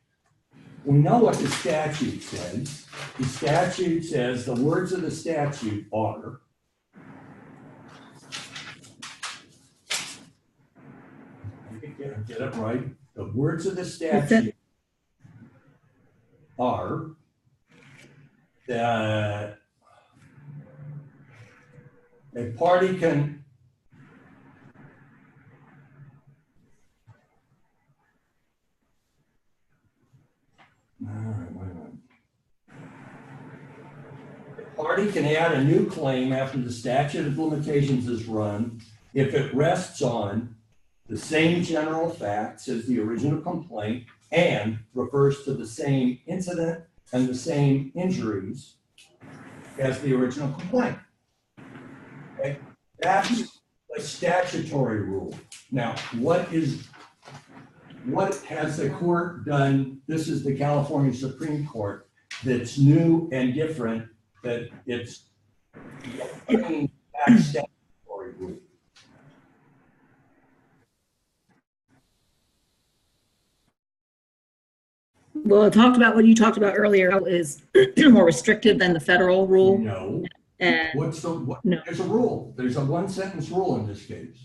We know what the statute says. The statute says, the words of the statute are, get it right. The words of the statute are that a party can add a new claim after the statute of limitations is run if it rests on the same general facts as the original complaint and refers to the same incident and the same injuries as the original complaint. Okay? That's a statutory rule. Now, what has the court done? This is the California Supreme Court that's new and different, that it's bringing back statutory rule.
Well, it talked about what you talked about earlier is more restrictive than the federal rule.
No,
And No.
there's a rule. There's a one sentence rule in this case.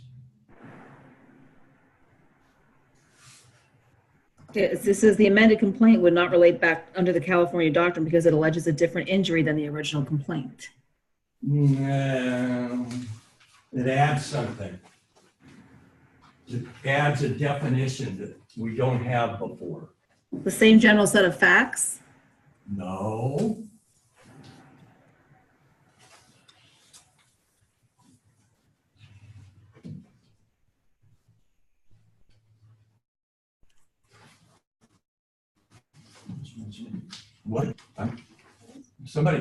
this says the amended complaint would not relate back under the California doctrine because it alleges a different injury than the original complaint.
No, it adds something. It adds a definition that we don't have before.
The same general set of facts?
No. What?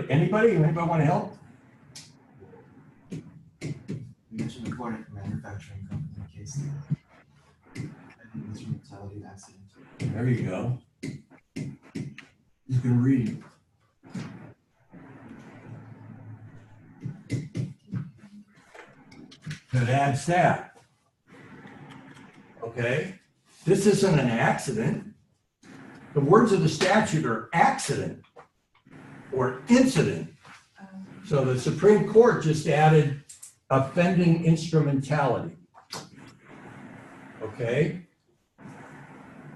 Anybody want to help?
You mentioned the Cornet Manufacturing Company case. And instrumentality accident.
There you go. You can read. It adds that. Okay? This isn't an accident. The words of the statute are accident or incident. So the Supreme Court just added offending instrumentality. Okay?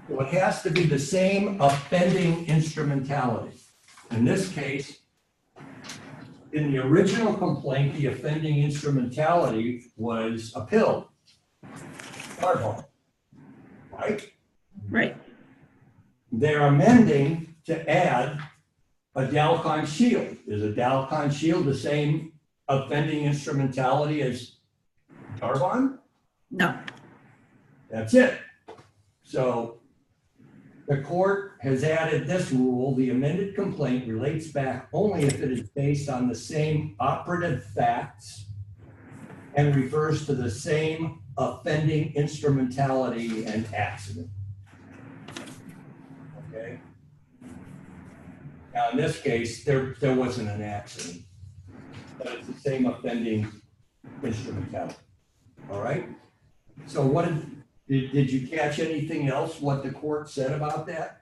Well, it has to be the same offending instrumentality. In this case, in the original complaint, the offending instrumentality was a pill, Darvon, right?
Right.
They're amending to add a Dalcon shield. Is a Dalcon shield the same offending instrumentality as Darvon?
No.
That's it. So the court has added this rule: the amended complaint relates back only if it is based on the same operative facts and refers to the same offending instrumentality and accident. Okay. Now, in this case, there wasn't an accident, but it's the same offending instrumentality. All right. So what did you catch anything else what the court said about that?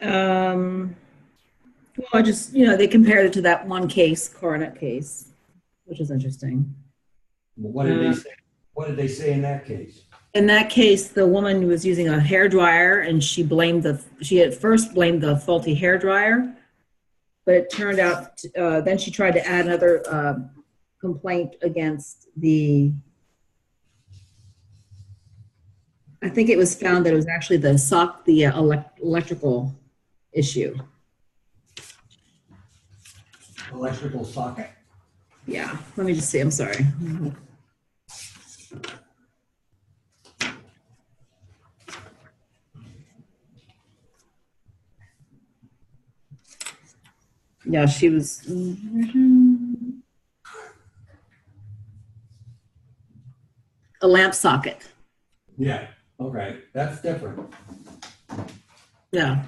Well, I just, they compared it to that one case, Coronet case, which is interesting.
What did they say? What did they say in that case?
In that case, the woman was using a hair dryer and she at first blamed the faulty hair dryer, but it turned out, then she tried to add another complaint against I think it was found that it was actually the electrical issue.
Electrical socket.
Yeah, let me just see, I'm sorry. Yeah, she was. A lamp socket.
Yeah. Okay. That's different.
Yeah.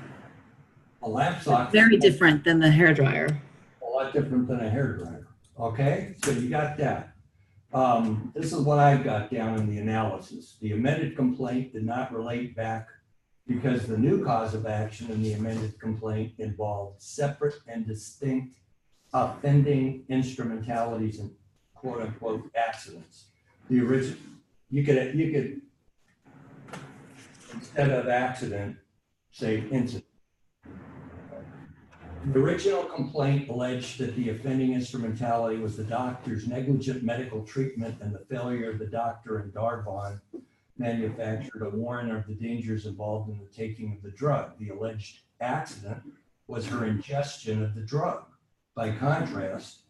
A lamp socket.
Very different than the hair dryer.
A lot different than a hair dryer. Okay. So you got that. This is what I've got down in the analysis. The amended complaint did not relate back because the new cause of action in the amended complaint involved separate and distinct offending instrumentalities and quote unquote accidents. The original, you could instead of accident, say incident. The original complaint alleged that the offending instrumentality was the doctor's negligent medical treatment and the failure of the doctor and Darvon manufacturer to warn of the dangers involved in the taking of the drug. The alleged accident was her ingestion of the drug. By contrast,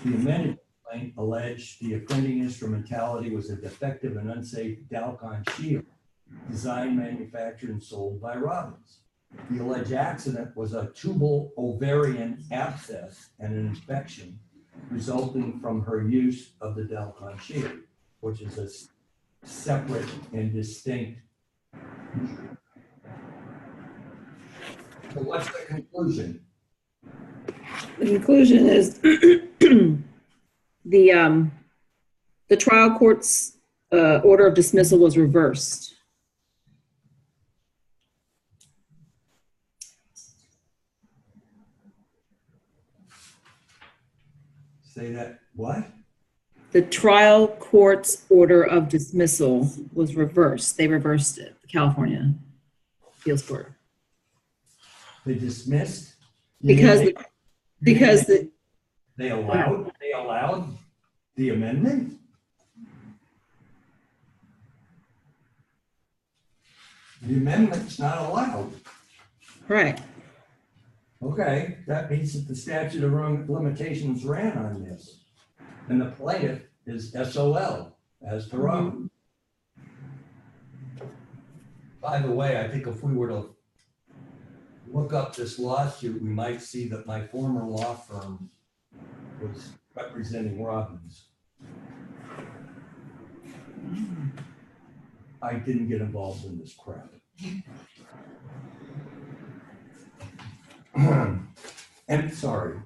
the amended complaint alleged the offending instrumentality was a defective and unsafe Dalcon shield designed, manufactured, and sold by Robbins. The alleged accident was a tubal ovarian abscess and an infection resulting from her use of the Delcon shield, which is a separate and distinct. So what's the conclusion?
The conclusion is the trial court's order of dismissal was reversed.
Say that, what?
The trial court's order of dismissal was reversed. They reversed it, the California appeals court.
They dismissed?
Because
They allowed the amendment? The amendment's not allowed.
right.
Okay, that means that the statute of limitations ran on this. And the plaintiff is SOL, as per Robin. By the way, I think if we were to look up this lawsuit, we might see that my former law firm was representing Robbins. I didn't get involved in this crap. And sorry.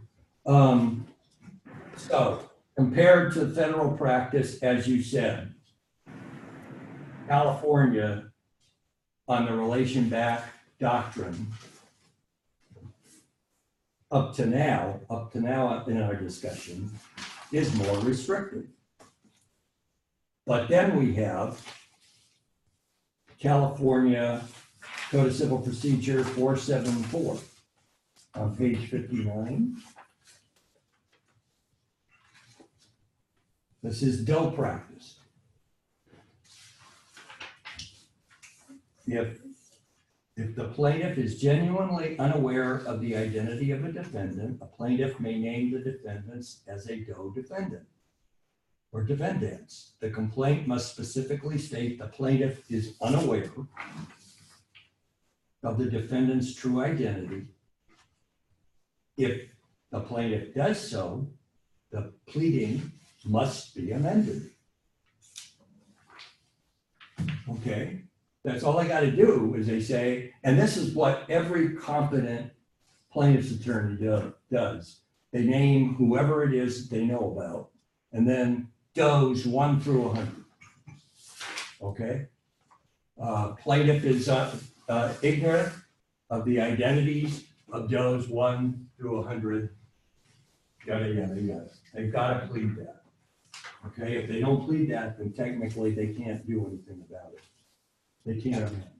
So compared to federal practice, as you said, California on the relation back doctrine up to now in our discussion is more restrictive. But then we have California Code of Civil Procedure 474 on page 59. This is doe practice. If the plaintiff is genuinely unaware of the identity of a defendant, a plaintiff may name the defendants as a doe defendant or defendants. The complaint must specifically state the plaintiff is unaware of the defendant's true identity. If the plaintiff does so, the pleading must be amended. Okay, that's all I got to do is they say, and this is what every competent plaintiff's attorney does. They name whoever it is they know about, and then does 1 through 100. Okay, plaintiff is ignorant of the identities of does 1 through 100. Yada yada yada. They've got to plead that. Okay, if they don't plead that, then technically they can't do anything about it. They can't amend.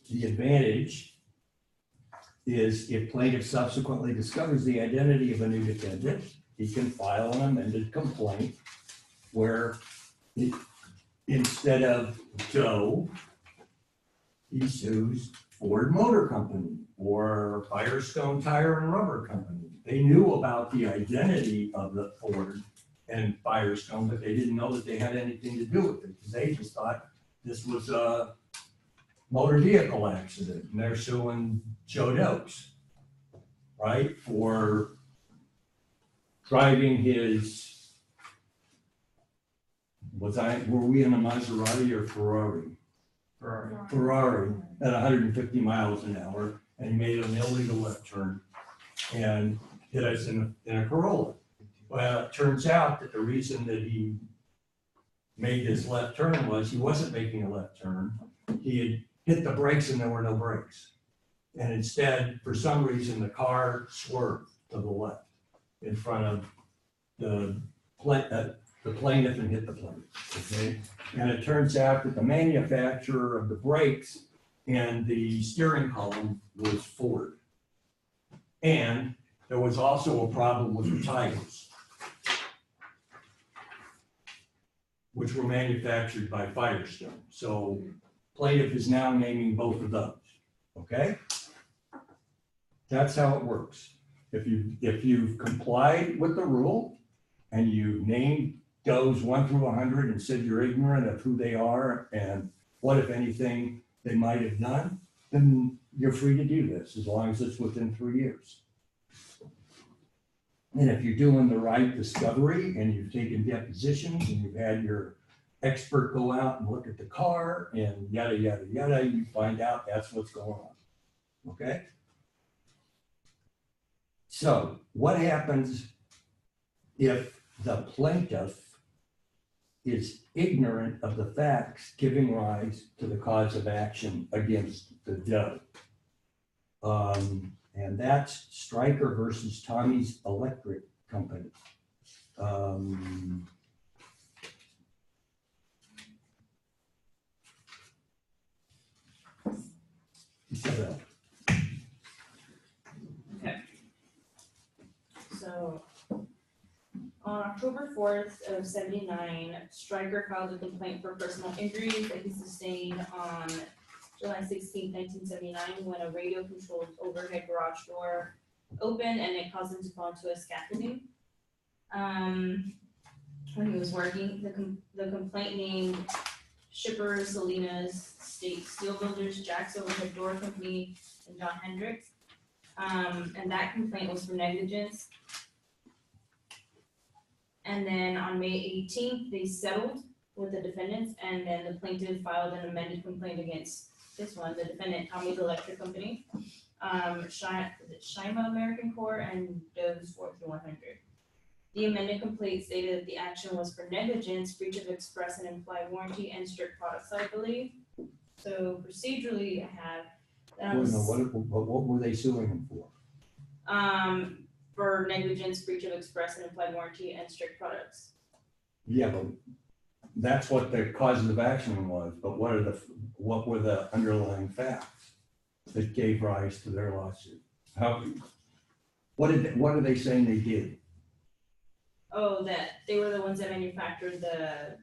The advantage is if plaintiff subsequently discovers the identity of a new defendant, he can file an amended complaint where instead of Doe, he sues Ford Motor Company or Firestone Tire and Rubber Company. They knew about the identity of the Ford and Firestone, but they didn't know that they had anything to do with it because they just thought this was a motor vehicle accident, and they're suing Joe Dokes, right, for driving his, were we in a Maserati or Ferrari? Ferrari at 150 miles an hour, and he made an illegal left turn and hit us in a Corolla. Well, it turns out that the reason that he made this left turn was he wasn't making a left turn. He had hit the brakes and there were no brakes. And instead, for some reason, the car swerved to the left in front of the plaintiff and hit the plaintiff, okay? And it turns out that the manufacturer of the brakes and the steering column was Ford. And there was also a problem with the tires, which were manufactured by Firestone. So plaintiff is now naming both of those, okay? That's how it works. If you've complied with the rule and you named does 1 through 100 and said you're ignorant of who they are and what, if anything, they might have done, then you're free to do this as long as it's within 3 years. And if you're doing the right discovery and you've taken depositions and you've had your expert go out and look at the car and yada, yada, yada, you find out that's what's going on. Okay? So what happens if the plaintiff is ignorant of the facts giving rise to the cause of action against the judge? And that's Stryker versus Tommy's Electric Company. So,
So on October 4th of 79, Stryker filed a complaint for personal injuries that he sustained on July 16, 1979, when a radio-controlled overhead garage door opened and it caused him to fall into a scaffolding. When he was working, the complaint named Shippers, Salinas, State Steel Builders, Jack's Overhead Door Company, and John Hendricks. And that complaint was for negligence. And then on May 18th, they settled with the defendants, and then the plaintiff filed an amended complaint against this one, the defendant, Tommy's Electric Company, Shima American Corps, and Doe's 4100. The amended complaint stated that the action was for negligence, breach of express and implied warranty, and strict products liability. So procedurally, I have that
well,
was,
no, what were they suing him for?
for negligence, breach of express and implied warranty, and strict products.
Yeah, but that's what the causes of action was, but what were the underlying facts that gave rise to their lawsuit? What are they saying they did?
Oh, that they were the ones that manufactured the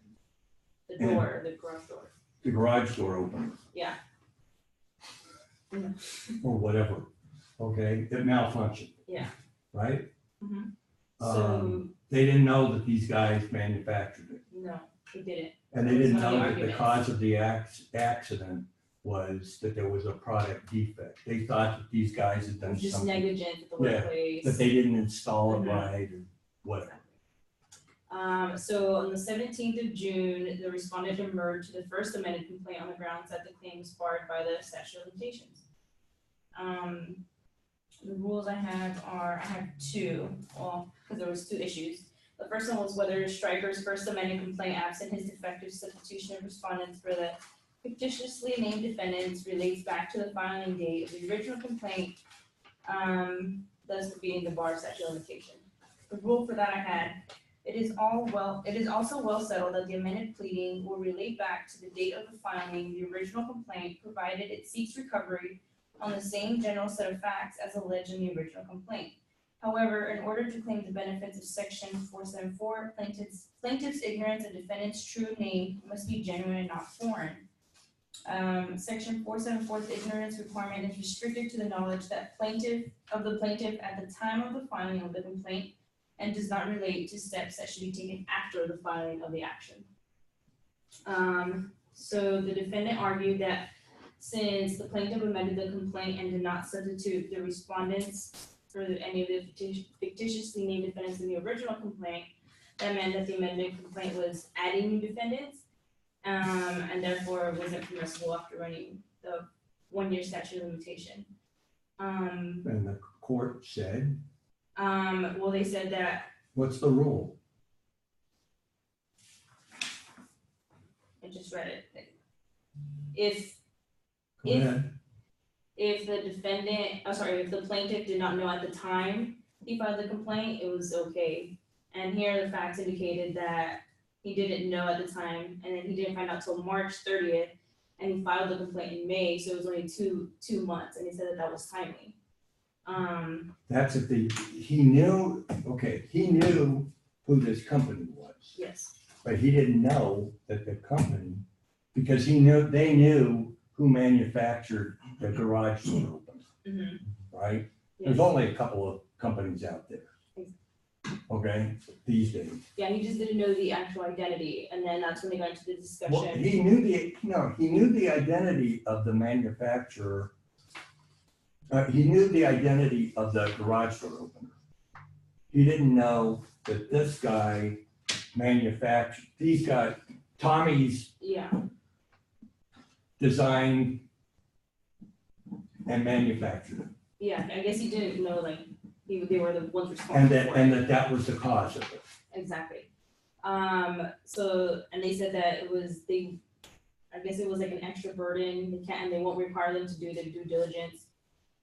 door, the garage door.
The garage door opener?
Yeah.
Or whatever, okay, it malfunctioned.
Yeah.
Right?
Mhm. So,
They didn't know that these guys manufactured it,
no, they didn't.
and they didn't
That was one
know
of the
that the
arguments.
cause of the accident was that there was a product defect. They thought that these guys had done
Just
something,
negligent at the
Yeah,
workplace.
that they didn't install it
Mhm.
right or whatever.
So on the 17th of June, the respondent demurred to the first amended complaint on the grounds that the claim was barred by the statute of limitations. The rules I have two, well, because there was two issues. The first one was whether Stryker's first amended complaint, absent his defective substitution of respondents for the fictitiously named defendants, relates back to the filing date of the original complaint, thus defeating the bar statute of limitation. The rule for that I had, it is also well settled that the amended pleading will relate back to the date of the filing, the original complaint, provided it seeks recovery on the same general set of facts as alleged in the original complaint. However, in order to claim the benefits of section 474, plaintiff's ignorance of defendant's true name must be genuine and not foreign. Section 474's ignorance requirement is restricted to the knowledge that the plaintiff at the time of the filing of the complaint, and does not relate to steps that should be taken after the filing of the action. So the defendant argued that since the plaintiff amended the complaint and did not substitute the respondents for any of the fictitiously named defendants in the original complaint, that meant that the amended complaint was adding new defendants, and therefore wasn't permissible after running the 1-year statute of limitation.
And the court said,
Well, they said that,
what's the rule?
I just read it. If
Go
If-
ahead.
if the plaintiff did not know at the time he filed the complaint, it was okay. And here the facts indicated that he didn't know at the time, and then he didn't find out till March 30th, and he filed the complaint in May, so it was only two months, and he said that was timely.
That's if he knew who this company was,
Yes,
but he didn't know that the company, because they knew who manufactured the garage door opener, right? There's
yes,
only a couple of companies out there. okay, these days.
Yeah, he just didn't know the actual identity, and then that's when they got into the
Well,
discussion.
he knew the identity of the manufacturer. He knew the identity of the garage door opener. He didn't know that this guy Tommy's
Yeah,
designed and manufactured it.
yeah, I guess he didn't know, like, they were the ones responsible
And
for it.
that was the cause of it.
Exactly. So, and they said that I guess it was like an extra burden, and they won't require them to do the due diligence,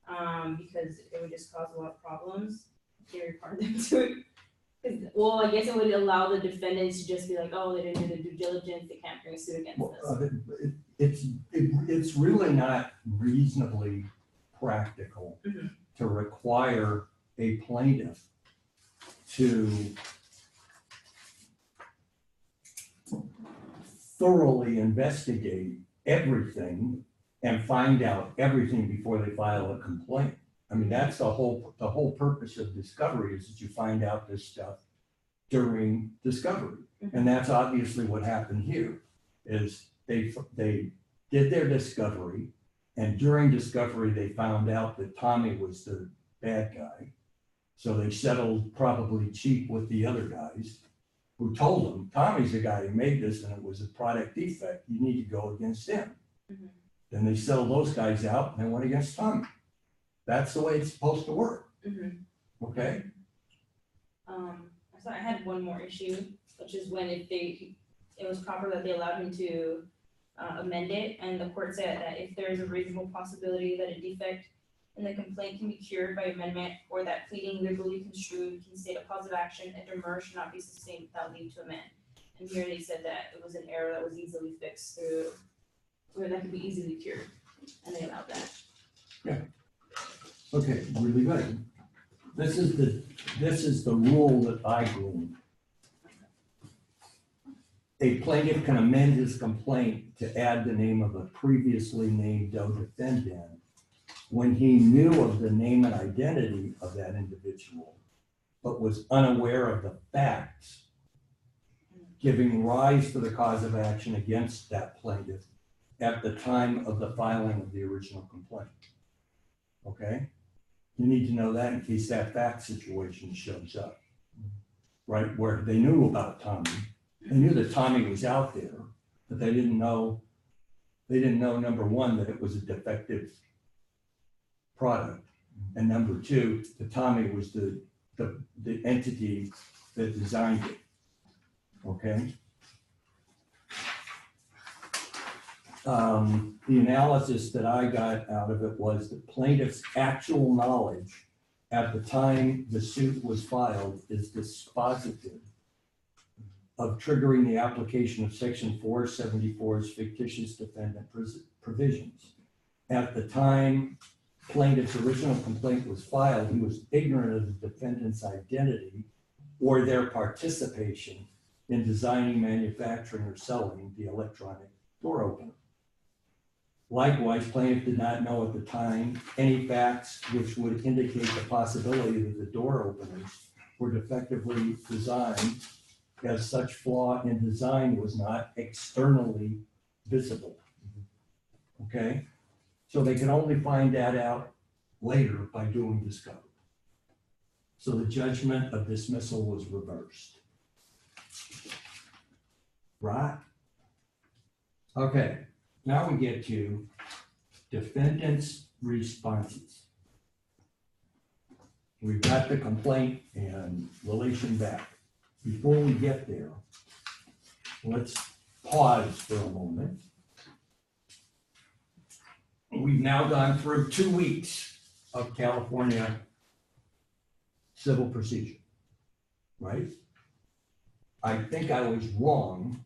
because it would just cause a lot of problems. They require them to it. Well, I guess it would allow the defendants to just be like, oh, they didn't do the due diligence, they can't bring a suit against
Well,
us.
it's really not reasonably practical
Mhm.
to require a plaintiff to thoroughly investigate everything and find out everything before they file a complaint. I mean, that's the whole purpose of discovery, is that you find out this stuff during discovery. And that's obviously what happened here, is they did their discovery, and during discovery, they found out that Tommy was the bad guy. So they settled probably cheap with the other guys, who told them, Tommy's the guy who made this and it was a product defect, you need to go against him.
Mhm.
Then they settled those guys out and they went against Tommy. That's the way it's supposed to work,
Mhm.
okay?
So I had one more issue, which is when it was proper that they allowed him to amend it, and the court said that if there is a reasonable possibility that a defect in the complaint can be cured by amendment, or that pleading legally construed can state a cause of action, a demur should not be sustained without leave to amend. And here they said that it was an error that was easily fixed through, or that could be easily cured, and they allowed that.
Okay, really good. This is the rule that I gleaned. A plaintiff can amend his complaint to add the name of a previously named defendant when he knew of the name and identity of that individual, but was unaware of the facts giving rise to the cause of action against that plaintiff at the time of the filing of the original complaint. Okay? You need to know that in case that fact situation shows up, right? Where they knew about Tommy, they knew that Tommy was out there, but they didn't know, number one, that it was a defective product. And number two, that Tommy was the entity that designed it, okay? The analysis that I got out of it was the plaintiff's actual knowledge at the time the suit was filed is dispositive of triggering the application of section 474's fictitious defendant provisions. At the time plaintiff's original complaint was filed, he was ignorant of the defendant's identity or their participation in designing, manufacturing, or selling the electronic door opener. Likewise, plaintiff did not know at the time any facts which would indicate the possibility that the door openers were defectively designed, as such flaw in design was not externally visible. Okay? So they could only find that out later by doing discovery. So the judgment of dismissal was reversed. Right? Okay. Now we get to defendant's responses. We've got the complaint and relation back. Before we get there, let's pause for a moment. We've now gone through 2 weeks of California civil procedure, right? I think I was wrong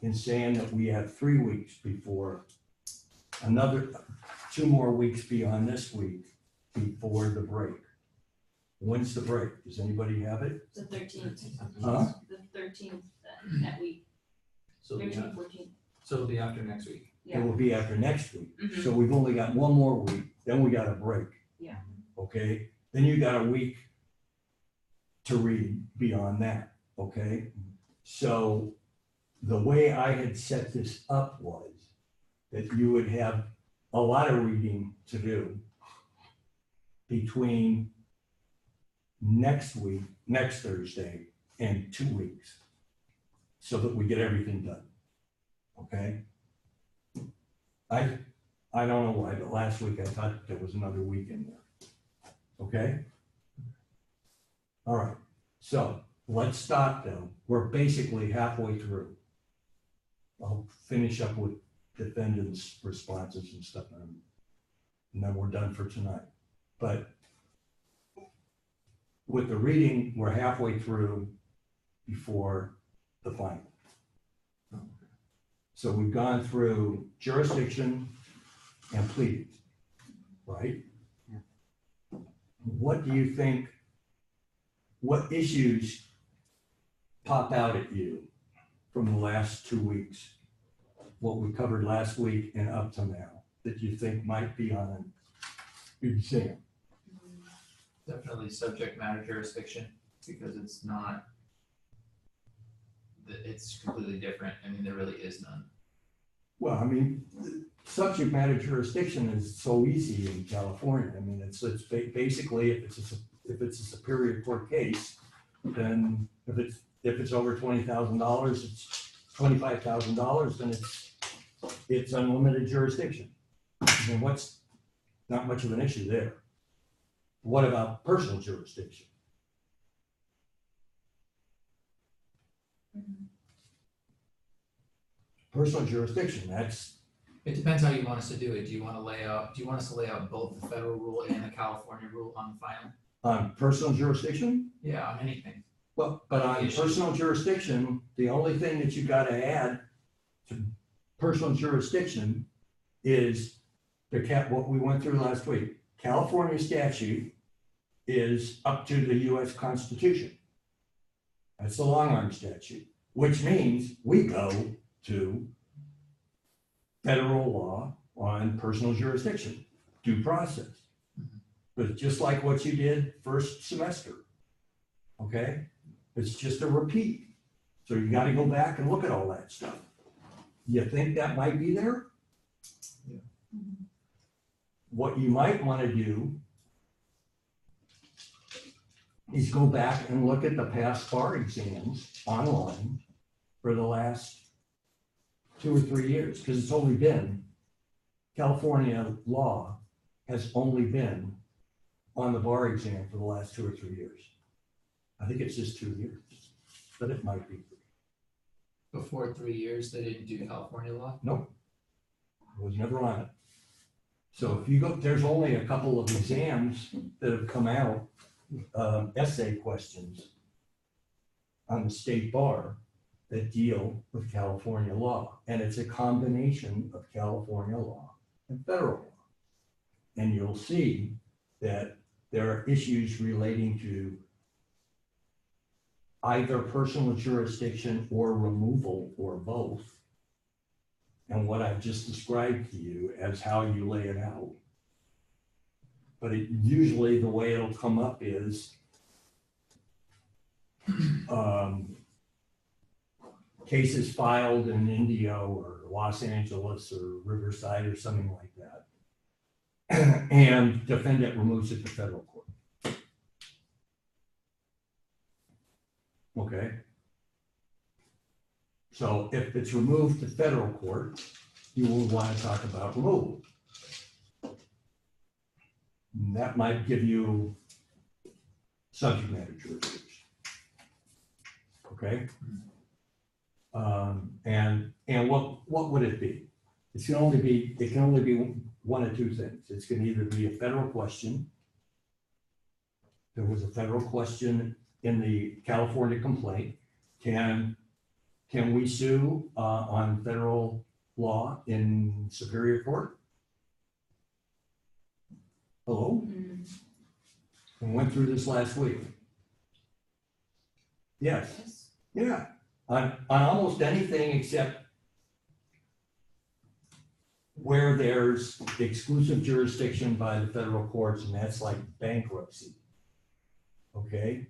in saying that we have 3 weeks before another 2 more weeks beyond this week before the break. When's the break? Does anybody have it?
The 13th.
Huh?
The 13th, that week,
So it'll be
13th,
after-
14th.
so it'll be after next week.
It will be after next week.
Mhm.
So we've only got 1 more week, then we got a break.
Yeah.
Okay, then you got a week to read beyond that, okay? So the way I had set this up was that you would have a lot of reading to do between next week, next Thursday, and 2 weeks, so that we get everything done, okay? I don't know why, but last week I thought there was another week in there, okay? All right, so let's stop though. We're basically halfway through. I'll finish up with defendants' responses and stuff, and then we're done for tonight. But with the reading, we're halfway through before the final. So we've gone through jurisdiction and pleadings, right? What do you think, what issues pop out at you from the last 2 weeks? What we covered last week and up to now that you think might be on an exam?
Definitely subject matter jurisdiction, because it's not, it's completely different. I mean, there really is none.
Well, I mean, subject matter jurisdiction is so easy in California. I mean, it's basically if it's a superior court case, then if it's over $20,000, it's $25,000, then it's unlimited jurisdiction. And what's not much of an issue there. What about personal jurisdiction? Personal jurisdiction,
It depends how you want us to do it. Do you want us to lay out both the federal rule and the California rule on the final?
on personal jurisdiction?
Yeah, on anything.
Well, but on personal jurisdiction, the only thing that you gotta add to personal jurisdiction is what we went through last week. California statute is up to the US Constitution. That's the long arm statute, which means we go to federal law on personal jurisdiction, due process. But just like what you did first semester, okay? It's just a repeat. So you gotta go back and look at all that stuff. You think that might be there?
Yeah.
What you might wanna do is go back and look at the past bar exams online for the last 2 or 3 years, because it's only been, California law has only been on the bar exam for the last 2 or 3 years. I think it's just 2 years, but it might be.
Before 3 years, they didn't do California law?
Nope, it was never on it. So if you go, there's only a couple of exams that have come out, essay questions on the state bar that deal with California law. And it's a combination of California law and federal law. And you'll see that there are issues relating to either personal jurisdiction or removal or both. And what I've just described to you as how you lay it out. But usually the way it'll come up is cases filed in Indio or Los Angeles or Riverside or something like that. And defendant removes it to federal court. Okay. So if it's removed to federal court, you will want to talk about removal. And that might give you subject matter jurisdiction. Okay. And what would it be? It can only be one of two things. It's going to either be a federal question. There was a federal question in the California complaint. Can we sue on federal law in Superior Court? Hello? We went through this last week. Yes. Yeah. On almost anything except where there's exclusive jurisdiction by the federal courts, and that's like bankruptcy. Okay?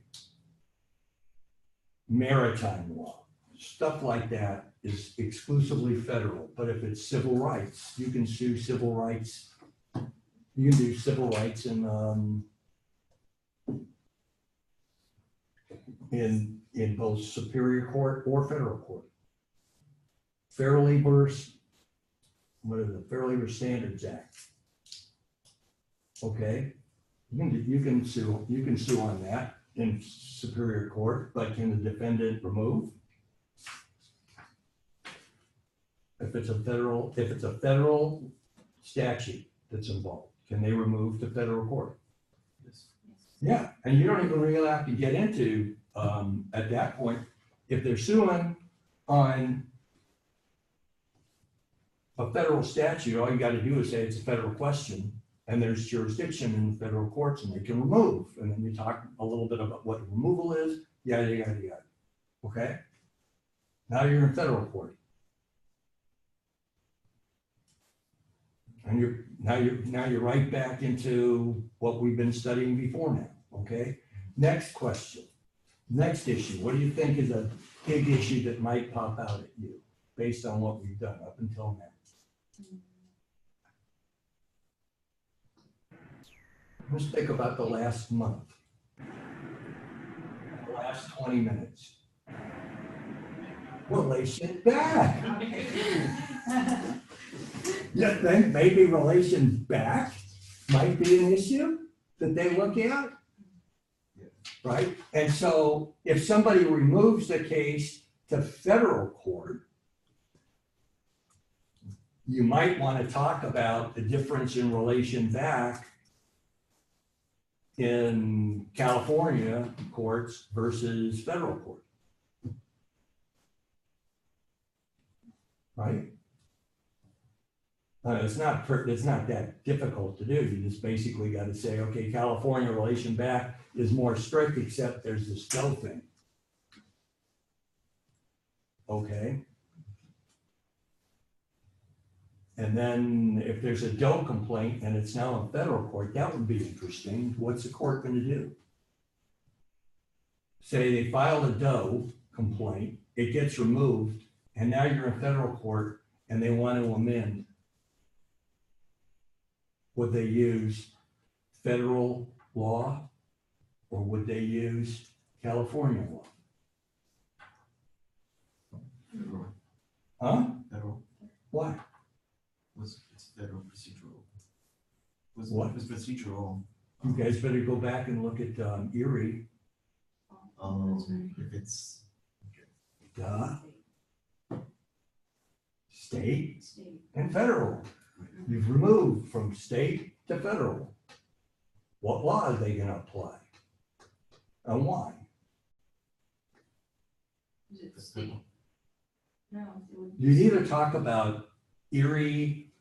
maritime law, stuff like that is exclusively federal. But if it's civil rights, you can sue civil rights. You can do civil rights in both Superior Court or federal court. Fair Labor, what is it, Fair Labor Standards Act. Okay, you can sue on that in Superior Court, but can the defendant remove? If it's a federal statute that's involved, can they remove to federal court?
Yes.
Yeah, and you don't even really have to get into, at that point, if they're suing on a federal statute, all you gotta do is say it's a federal question, and there's jurisdiction in the federal courts, and they can remove, and then you talk a little bit about what removal is, yada, yada, yada, okay? Now you're in federal court. And now you're right back into what we've been studying before now, okay? Next question, next issue. What do you think is a big issue that might pop out at you based on what we've done up until now? Let's think about the last month, the last 20 minutes. Relation back. You think maybe relations back might be an issue that they look at? Right? And so if somebody removes the case to federal court, you might want to talk about the difference in relation back in California courts versus federal court. Right? It's not that difficult to do. You just basically got to say, okay, California relation back is more strict, except there's this Doe thing. Okay. And then if there's a Doe complaint and it's now in federal court, that would be interesting. What's the court going to do? Say they filed a Doe complaint, it gets removed, and now you're in federal court and they want to amend. Would they use federal law or would they use California law?
Federal.
Huh?
Federal.
Why?
It's federal procedural.
What?
It's procedural.
You guys better go back and look at Erie.
If it's
Duh. State and federal. You've removed from state to federal. What law are they going to apply? And why?
Is it state? No, it would.
You'd either talk about Erie,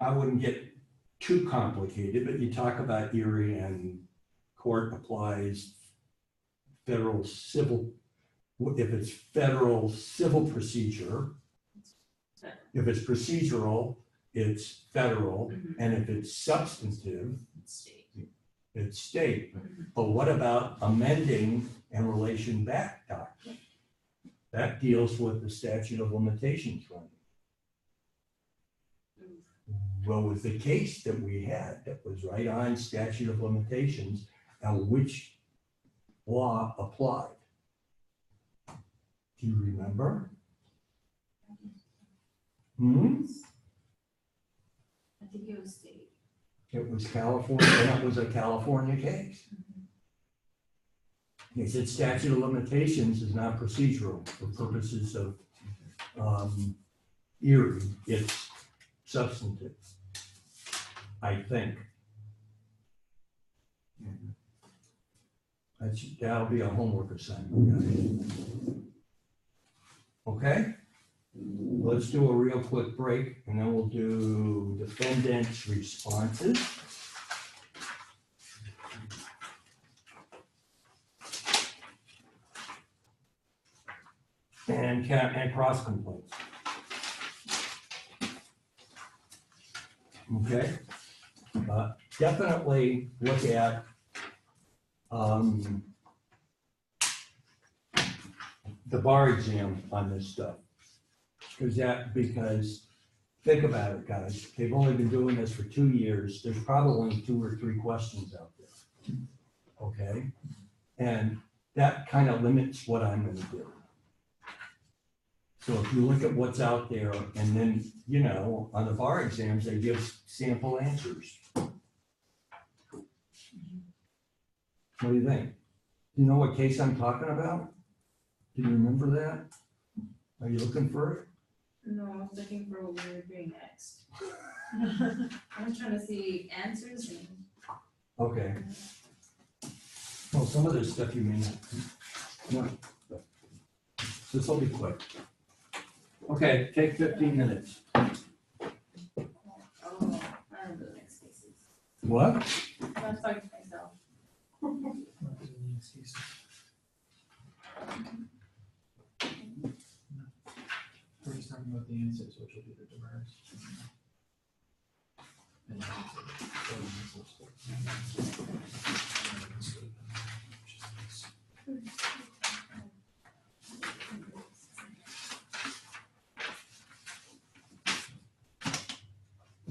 I wouldn't get too complicated, but you talk about Erie and court applies federal civil, if it's federal civil procedure, if it's procedural, it's federal, and if it's substantive,
State.
it's state. But what about amending and relation back doctrine? That deals with the statute of limitations running. What was the case that we had that was right on statute of limitations and which law applied? Do you remember?
I think it was state.
It was California, that was a California case. He said statute of limitations is not procedural for purposes of Erie, it's substantive, I think. That'll be a homework assignment, guys. Okay? Let's do a real quick break and then we'll do defendant's responses. And cross complaints. Okay? Definitely look at the bar exam on this stuff. Because think about it, guys, they've only been doing this for 2 years, there's probably only 2 or 3 questions out there. Okay? And that kind of limits what I'm gonna do. So if you look at what's out there, and then, you know, on the bar exams, they give sample answers. What do you think? Do you know what case I'm talking about? Do you remember that? Are you looking for it?
No, I was looking for what we were doing next. I'm trying to see answers and.
Okay. Well, some of this stuff you may not know. This will be quick. Okay, take 15 minutes.
Oh, I don't know the next cases.
What?
I'm talking to myself.
We're just talking about the answers, which will be the demurs. And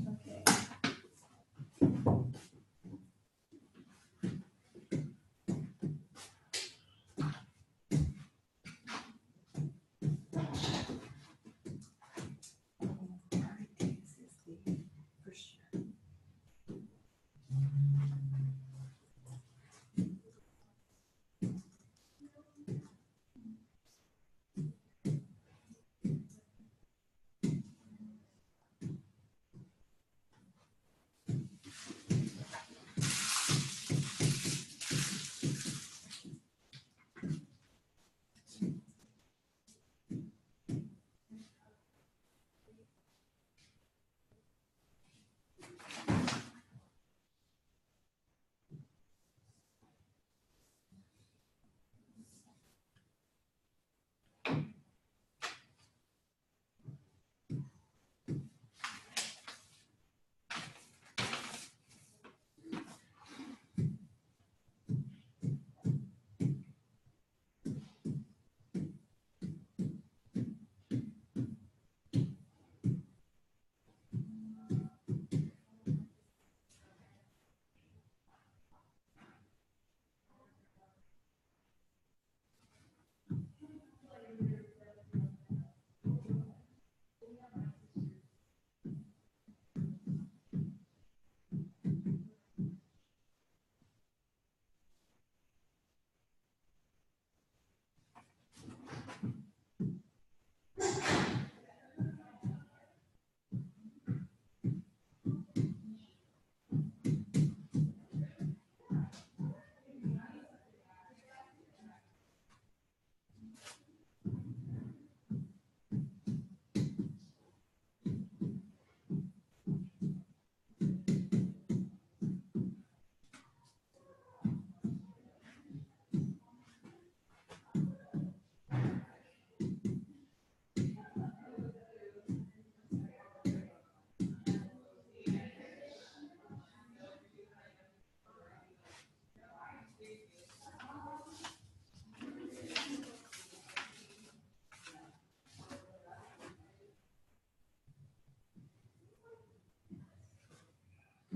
Okay.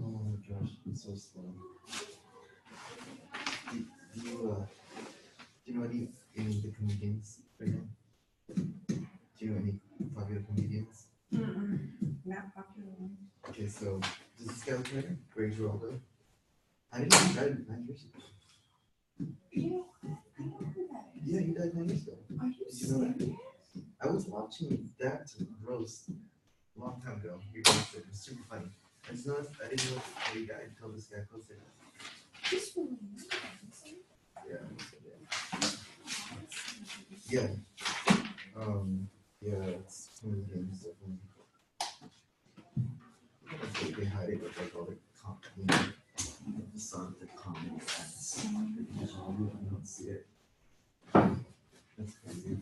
Oh gosh, it's so slow. Do you know any of the comedians right now? Do you know any popular comedians?
Not popular one.
Okay, so does this guy look familiar? Greg Giraldo? I didn't know he died 9 years ago.
You know what? I know who that is.
Yeah, he died 9 years ago.
Are you
Did you know that?
serious?
I was watching that roast a long time ago. He roasted. It was super funny. I didn't know that he died until this guy posted it.
This one.
Yeah. Yeah. Yeah, it's comedians definitely. I think they hide it with like all the the sun, the comedy ads. You don't see it. That's crazy.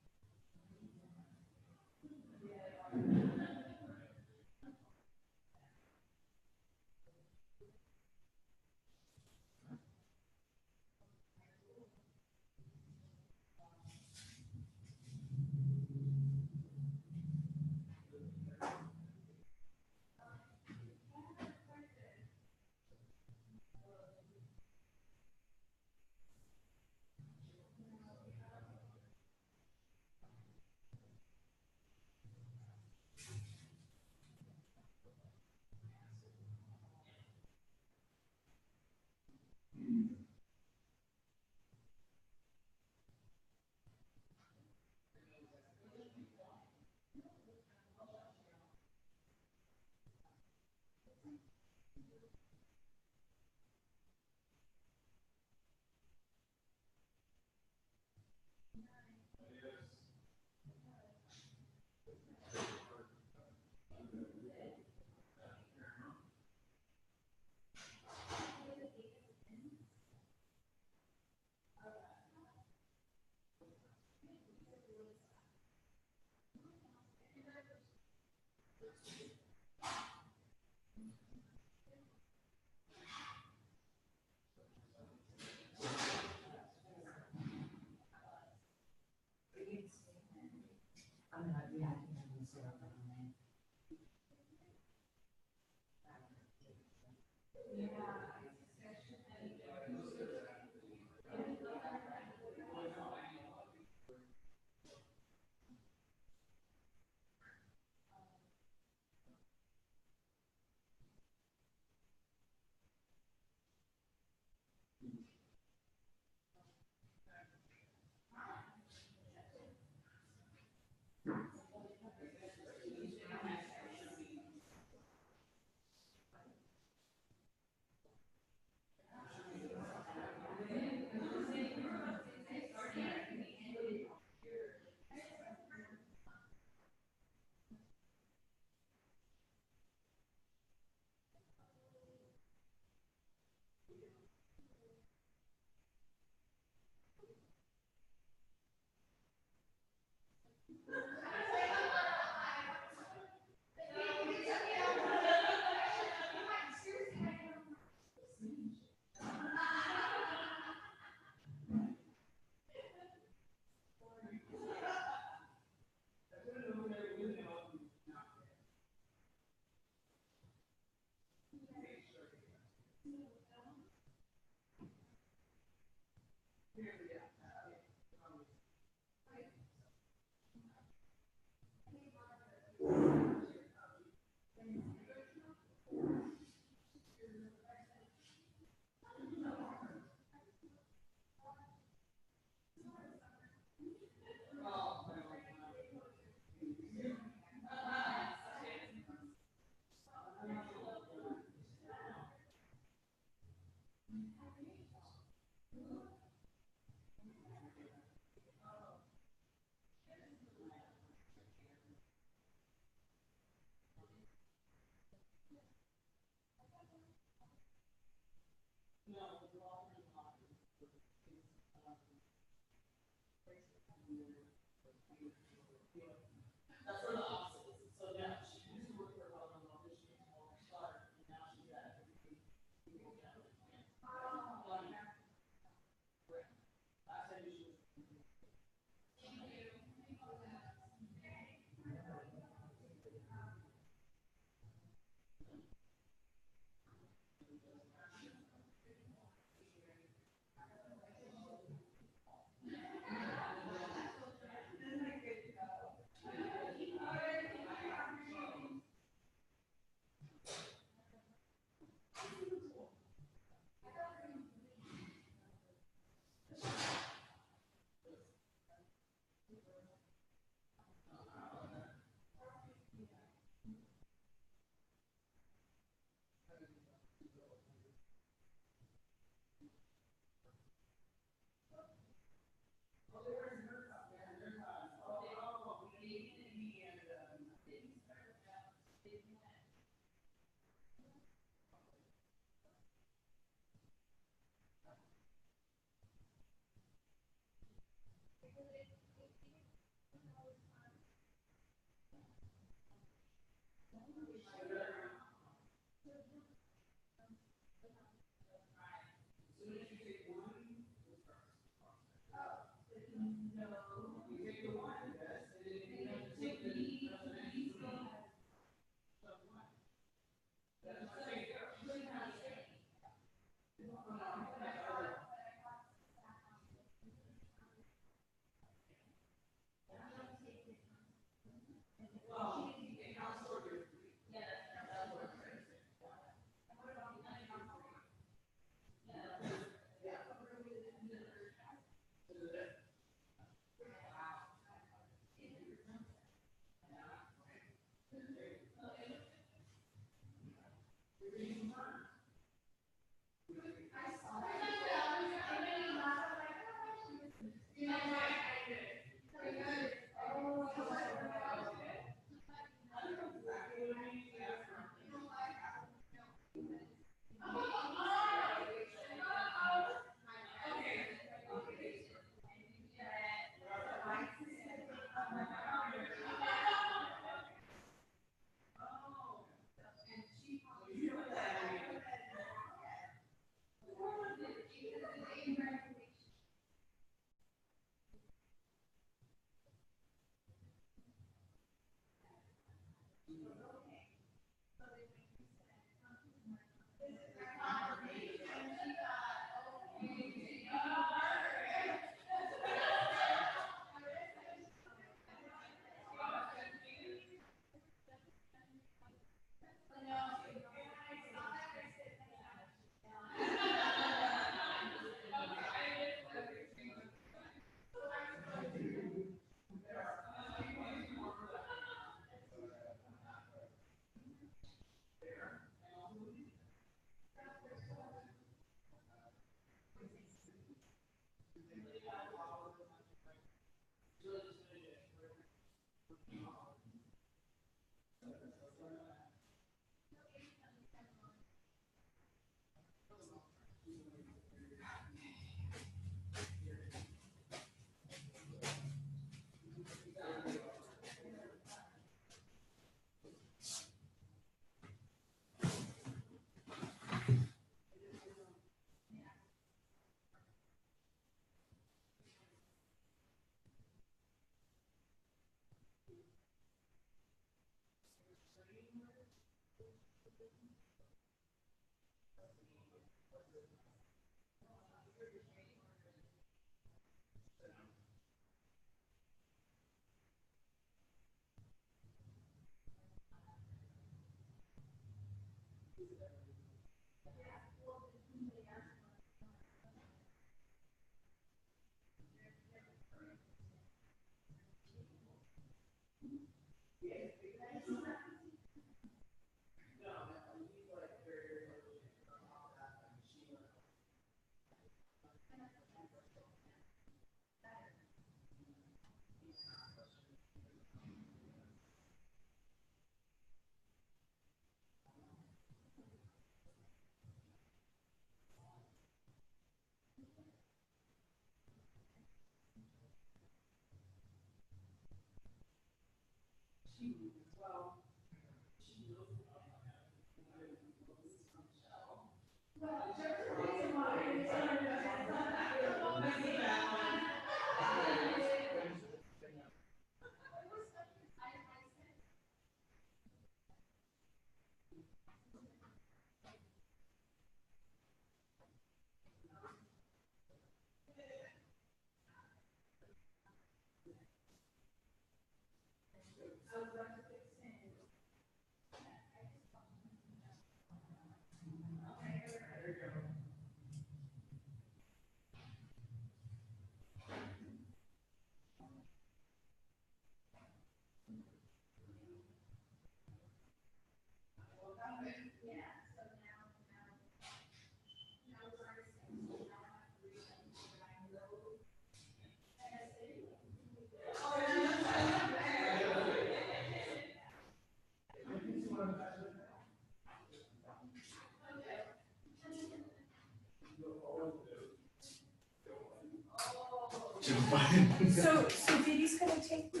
So Diddy's gonna take the,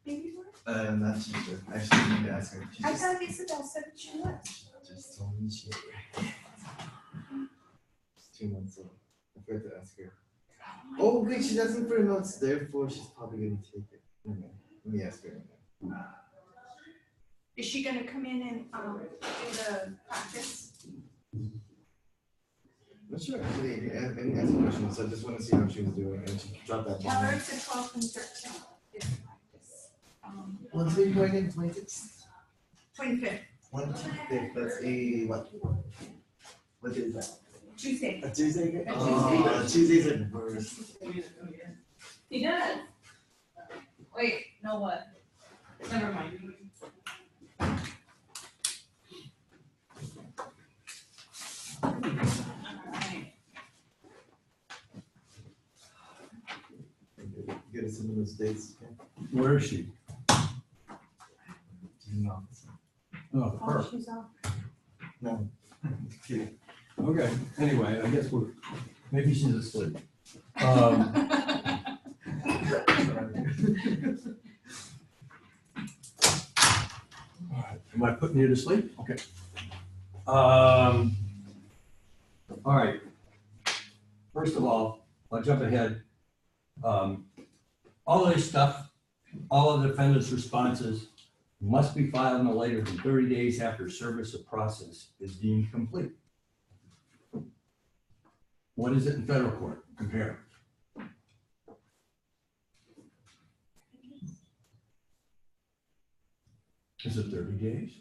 baby one?
Not too sure. Actually, I need to ask her. She
I
just,
thought Isabel said that she was.
just told me she. She's 2 months old. I forgot to ask her. Oh, wait, she doesn't put notes, therefore she's probably gonna take it. Okay, let me ask her.
Is she gonna come in and, do the practice?
Not sure, actually, I didn't ask a question, so I just want to see how she was doing, and she dropped that
Tell her
bomb.
it's the 12th and 13th, this practice.
What's the going in 26th?
25th,
25th, that's a, what day is that?
Tuesday.
A Tuesday?
A
Oh, Tuesday's at worst.
He does. Wait, no what? Never mind. Alright.
Get us some of those dates, okay?
Where is she?
No.
Oh,
Oh,
her.
she's off.
No. Kidding.
Okay, anyway, I guess maybe she's asleep. All right, am I putting you to sleep? Okay. All right. First of all, I'll jump ahead. All of this stuff, all of the defendant's responses must be filed no later than 30 days after service of process is deemed complete. What is it in federal court? Compare. Is it 30 days?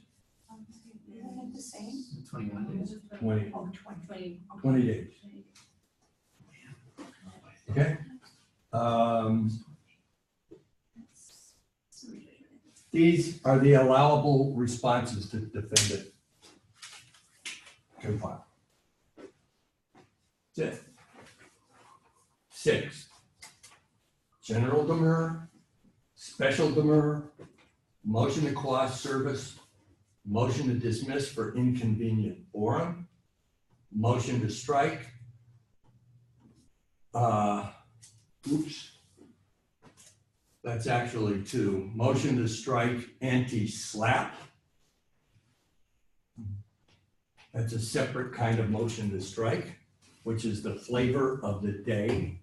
Isn't it the same?
21 days.
20,
Oh, 20.
20 days. Okay? These are the allowable responses to defendant can file. That's it. 6, general demurrer, special demurrer, motion to quash service, motion to dismiss for inconvenient forum, motion to strike, that's actually 2. Motion to strike anti-slap. That's a separate kind of motion to strike, which is the flavor of the day.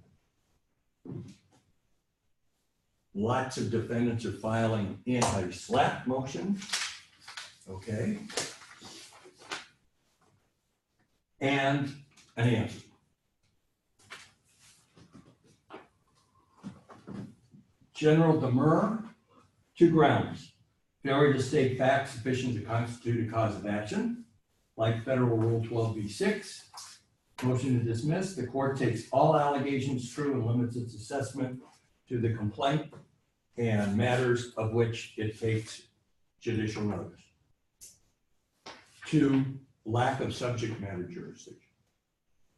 Lots of defendants are filing anti-slap motions. Okay. and an answer. General demur, 2 grounds. Failure to state facts sufficient to constitute a cause of action, like Federal Rule 12b-6. Motion to dismiss, the court takes all allegations true and limits its assessment to the complaint and matters of which it takes judicial notice. 2, lack of subject matter jurisdiction.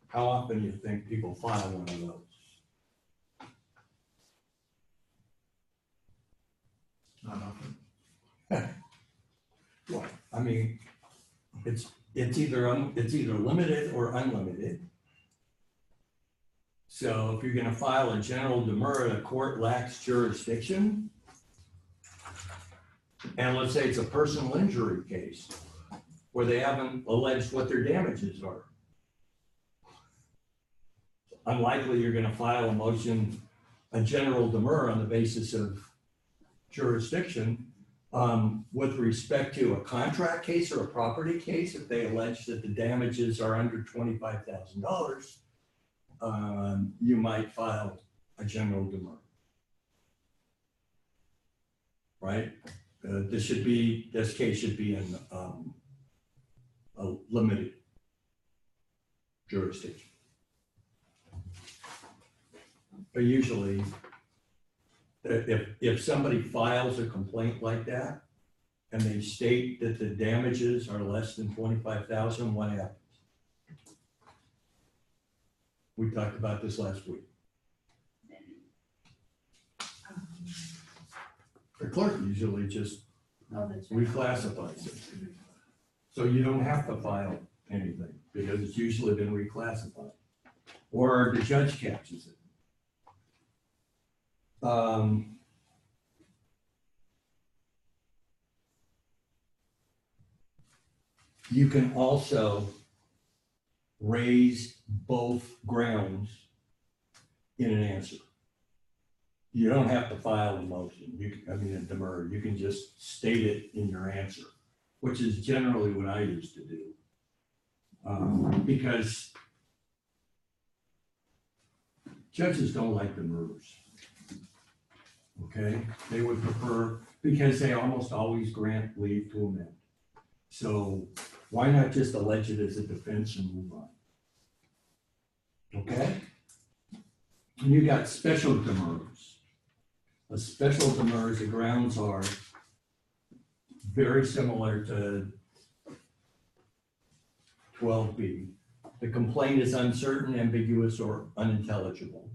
How often do you think people file one of those?
Not often.
Well, I mean, it's either limited or unlimited. So if you're gonna file a general demur, the court lacks jurisdiction. And let's say it's a personal injury case where they haven't alleged what their damages are. Unlikely you're gonna file a general demur on the basis of jurisdiction. With respect to a contract case or a property case, if they allege that the damages are under $25,000, you might file a general demur. Right? This case should be in a limited jurisdiction. But usually, if somebody files a complaint like that and they state that the damages are less than 25,000, what happens? We talked about this last week. The clerk usually just reclassifies it. So you don't have to file anything because it's usually been reclassified. Or the judge catches it. You can also raise both grounds in an answer. You don't have to file a motion, a demur. You can just state it in your answer, which is generally what I used to do. Because judges don't like demurs. Okay, they would prefer, because they almost always grant leave to amend. So why not just allege it as a defense and move on? Okay? And you got special demurs. A special demur, the grounds are very similar to 12b. The complaint is uncertain, ambiguous, or unintelligible.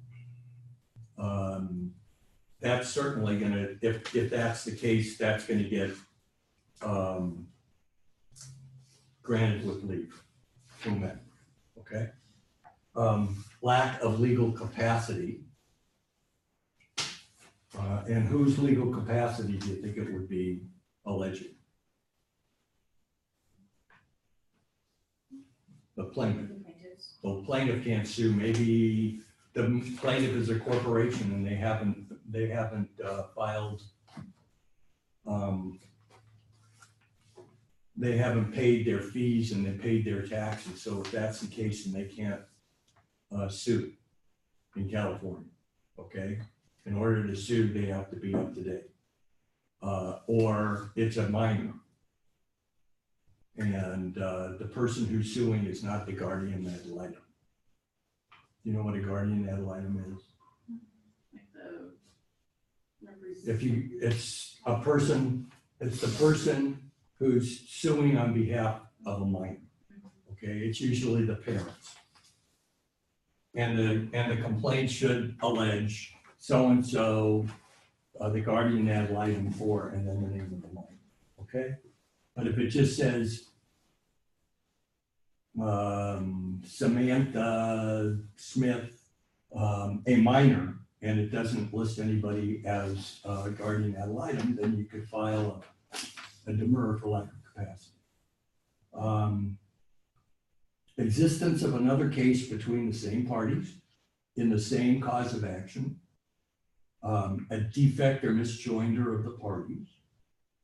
That's certainly gonna, if that's the case, that's gonna get granted with leave to amend, okay? Lack of legal capacity. And whose legal capacity do you think it would be alleged? The plaintiff. The plaintiff can't sue. Maybe the plaintiff is a corporation and they haven't filed, they haven't paid their fees and they paid their taxes. So if that's the case, then they can't sue in California, okay? In order to sue, they have to be up to date. Or it's a minor. And the person who's suing is not the guardian ad litem. You know what a guardian ad litem is? It's the person who's suing on behalf of a minor. Okay, it's usually the parents. And the complaint should allege so-and-so, the guardian ad litem for, and then the name of the minor. Okay? But if it just says Samantha Smith, a minor, and it doesn't list anybody as a guardian ad litem, then you could file a demur for lack of capacity. Existence of another case between the same parties in the same cause of action, a defect or misjoinder of the parties.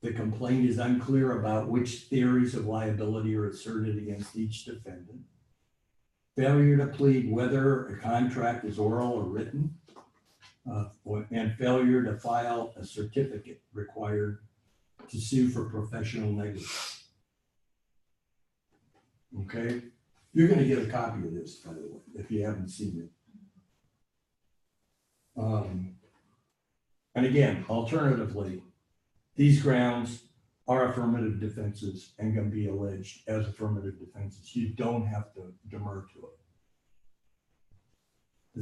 The complaint is unclear about which theories of liability are asserted against each defendant. failure to plead whether a contract is oral or written, and failure to file a certificate required to sue for professional negligence. Okay, you're gonna get a copy of this, by the way, if you haven't seen it. And again, alternatively, these grounds are affirmative defenses and can be alleged as affirmative defenses. You don't have to demur to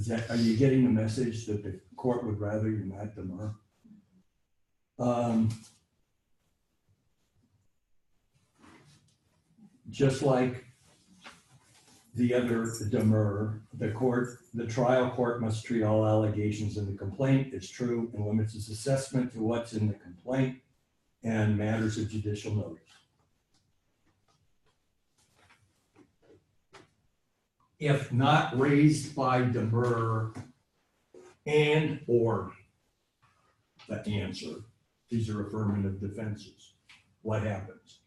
it. Are you getting the message that the court would rather you not demur? Just like the other demur, the trial court must treat all allegations in the complaint as true and limits its assessment to what's in the complaint and matters of judicial notice. If not raised by demur and or the answer, these are affirmative defenses, what happens?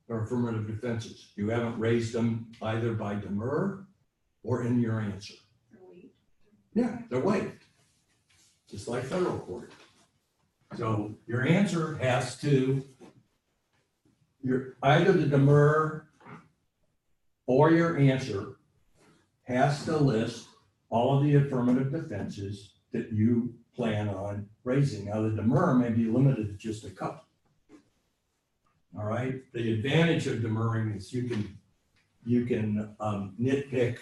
They're affirmative defenses. You haven't raised them either by demur or in your answer. Yeah, they're waived, just like federal court. So your answer has to, either the demur or your answer has to list all of the affirmative defenses that you plan on raising. Now, the demur may be limited to just a couple. All right, the advantage of demurring is you can nitpick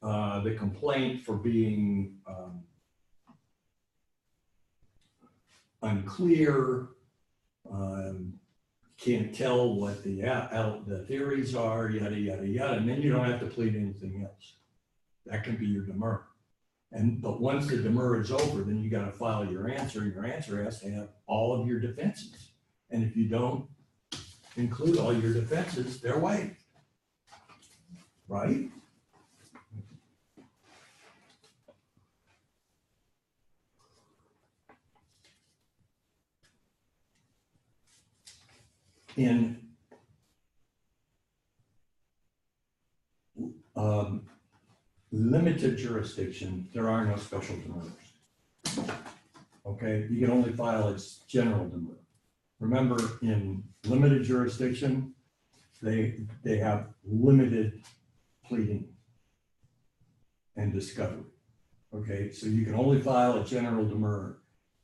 the complaint for being unclear, can't tell what the theories are, yada, yada, yada, and then you don't have to plead anything else. That can be your demur. But once the demur is over, then you got to file your answer, and your answer has to have all of your defenses. And if you don't include all your defenses, they're waived. Right? In limited jurisdiction, there are no special demurs. Okay, you can only file its general demur. Remember, in limited jurisdiction, they have limited pleading and discovery. Okay, so you can only file a general demur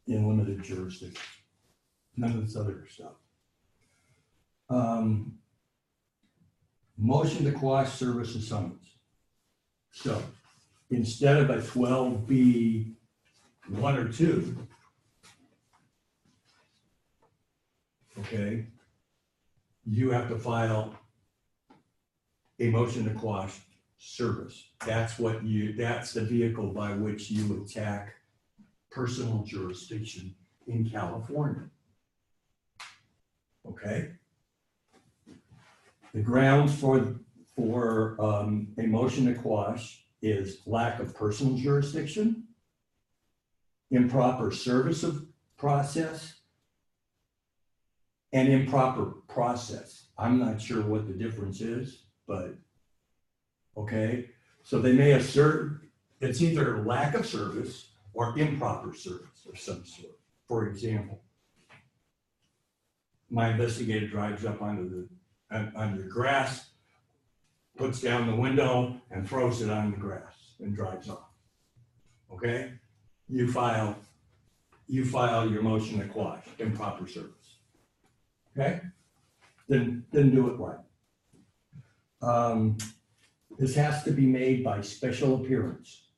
in limited jurisdiction. None of this other stuff. Motion to quash service of summons. So instead of a 12B 1 or 2, okay, you have to file a motion to quash service. That's the vehicle by which you attack personal jurisdiction in California. Okay? The grounds for a motion to quash is lack of personal jurisdiction, improper service of process, and improper process. I'm not sure what the difference is, but okay. So they may assert it's either lack of service or improper service of some sort. For example, my investigator drives up onto the grass, puts down the window and throws it on the grass and drives off. Okay? You file your motion to quash improper service. Okay? Then do it right. This has to be made by special appearance.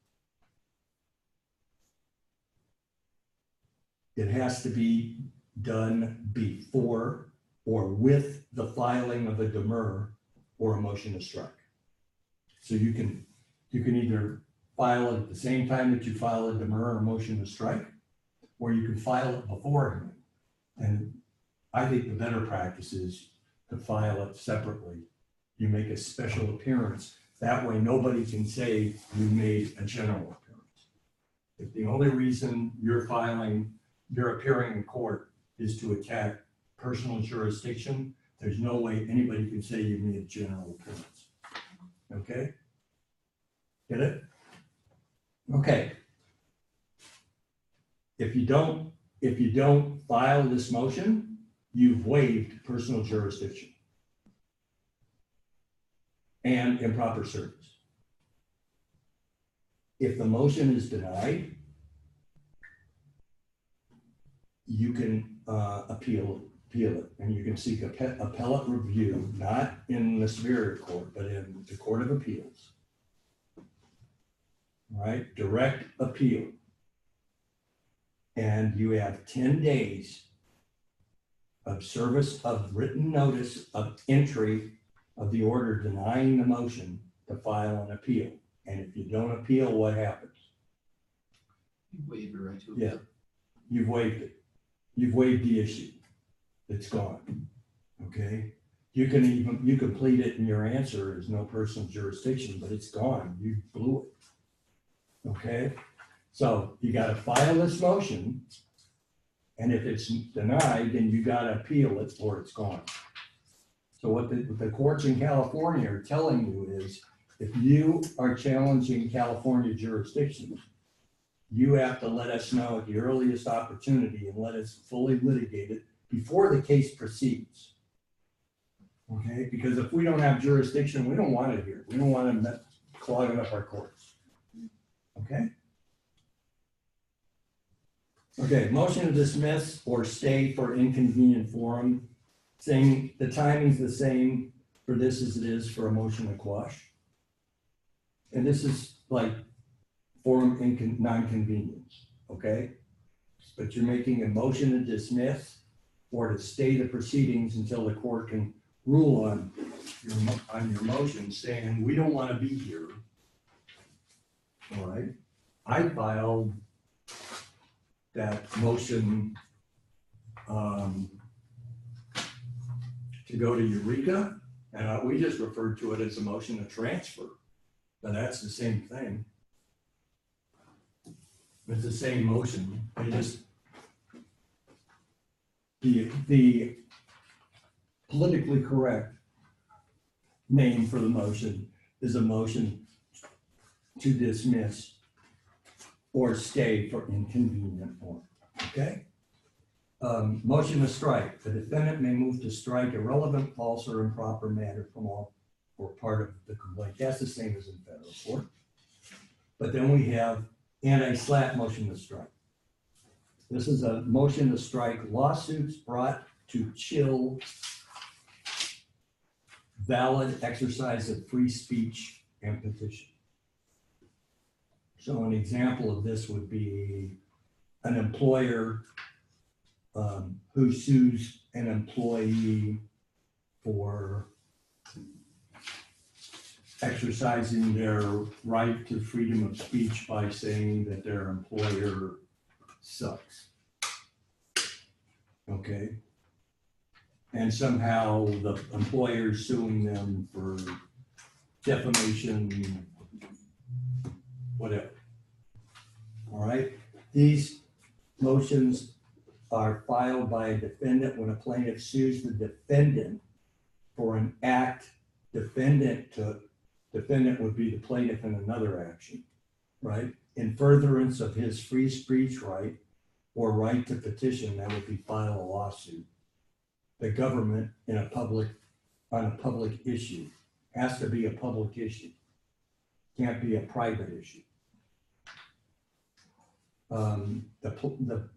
It has to be done before or with the filing of a demur or a motion to strike. So you can either file it at the same time that you file a demur or motion to strike, or you can file it beforehand. And I think the better practice is to file it separately. You make a special appearance. That way nobody can say you made a general appearance. If the only reason you're appearing in court is to attack personal jurisdiction, there's no way anybody can say you need a general appearance. Okay? Get it? Okay. If you don't file this motion, you've waived personal jurisdiction and improper service. If the motion is denied, you can appeal it, and you can seek appellate review, not in the Superior Court, but in the Court of Appeals. All right, direct appeal. And you have 10 days of service of written notice of entry of the order denying the motion to file an appeal. And if you don't appeal, what happens?
You waive your right to
Yeah.
appeal.
You've waived it. You've waived the issue. It's gone. Okay? You can plead it in your answer as no personal jurisdiction, but it's gone. You blew it. Okay? So you gotta file this motion, and if it's denied, then you gotta appeal it or it's gone. So what the courts in California are telling you is, if you are challenging California jurisdictions, you have to let us know at the earliest opportunity and let us fully litigate it before the case proceeds. Okay, because if we don't have jurisdiction, we don't want it here. We don't want to clog up our courts. Okay? Okay, motion to dismiss or stay for inconvenient forum. Saying the timing's the same for this as it is for a motion to quash. And this is like forum non-convenience, okay? But you're making a motion to dismiss or to stay the proceedings until the court can rule on your motion, saying we don't want to be here. All right, I filed that motion to go to Eureka, and we just referred to it as a motion to transfer, but that's the same thing. It's the same motion. I just the politically correct name for the motion is a motion to dismiss or stay for inconvenient form. Okay? Motion to strike. The defendant may move to strike irrelevant, false, or improper matter from all or part of the complaint. That's the same as in federal court. But then we have anti-SLAPP motion to strike. This is a motion to strike lawsuits brought to chill valid exercise of free speech and petition. So an example of this would be an employer who sues an employee for exercising their right to freedom of speech by saying that their employer sucks. Okay? And somehow the employer is suing them for defamation, whatever. All right? These motions are filed by a defendant when a plaintiff sues the defendant for an act defendant would be the plaintiff in another action, right? In furtherance of his free speech right or right to petition, that would be file a lawsuit. The government on a public issue has to be a public issue. Can't be a private issue. The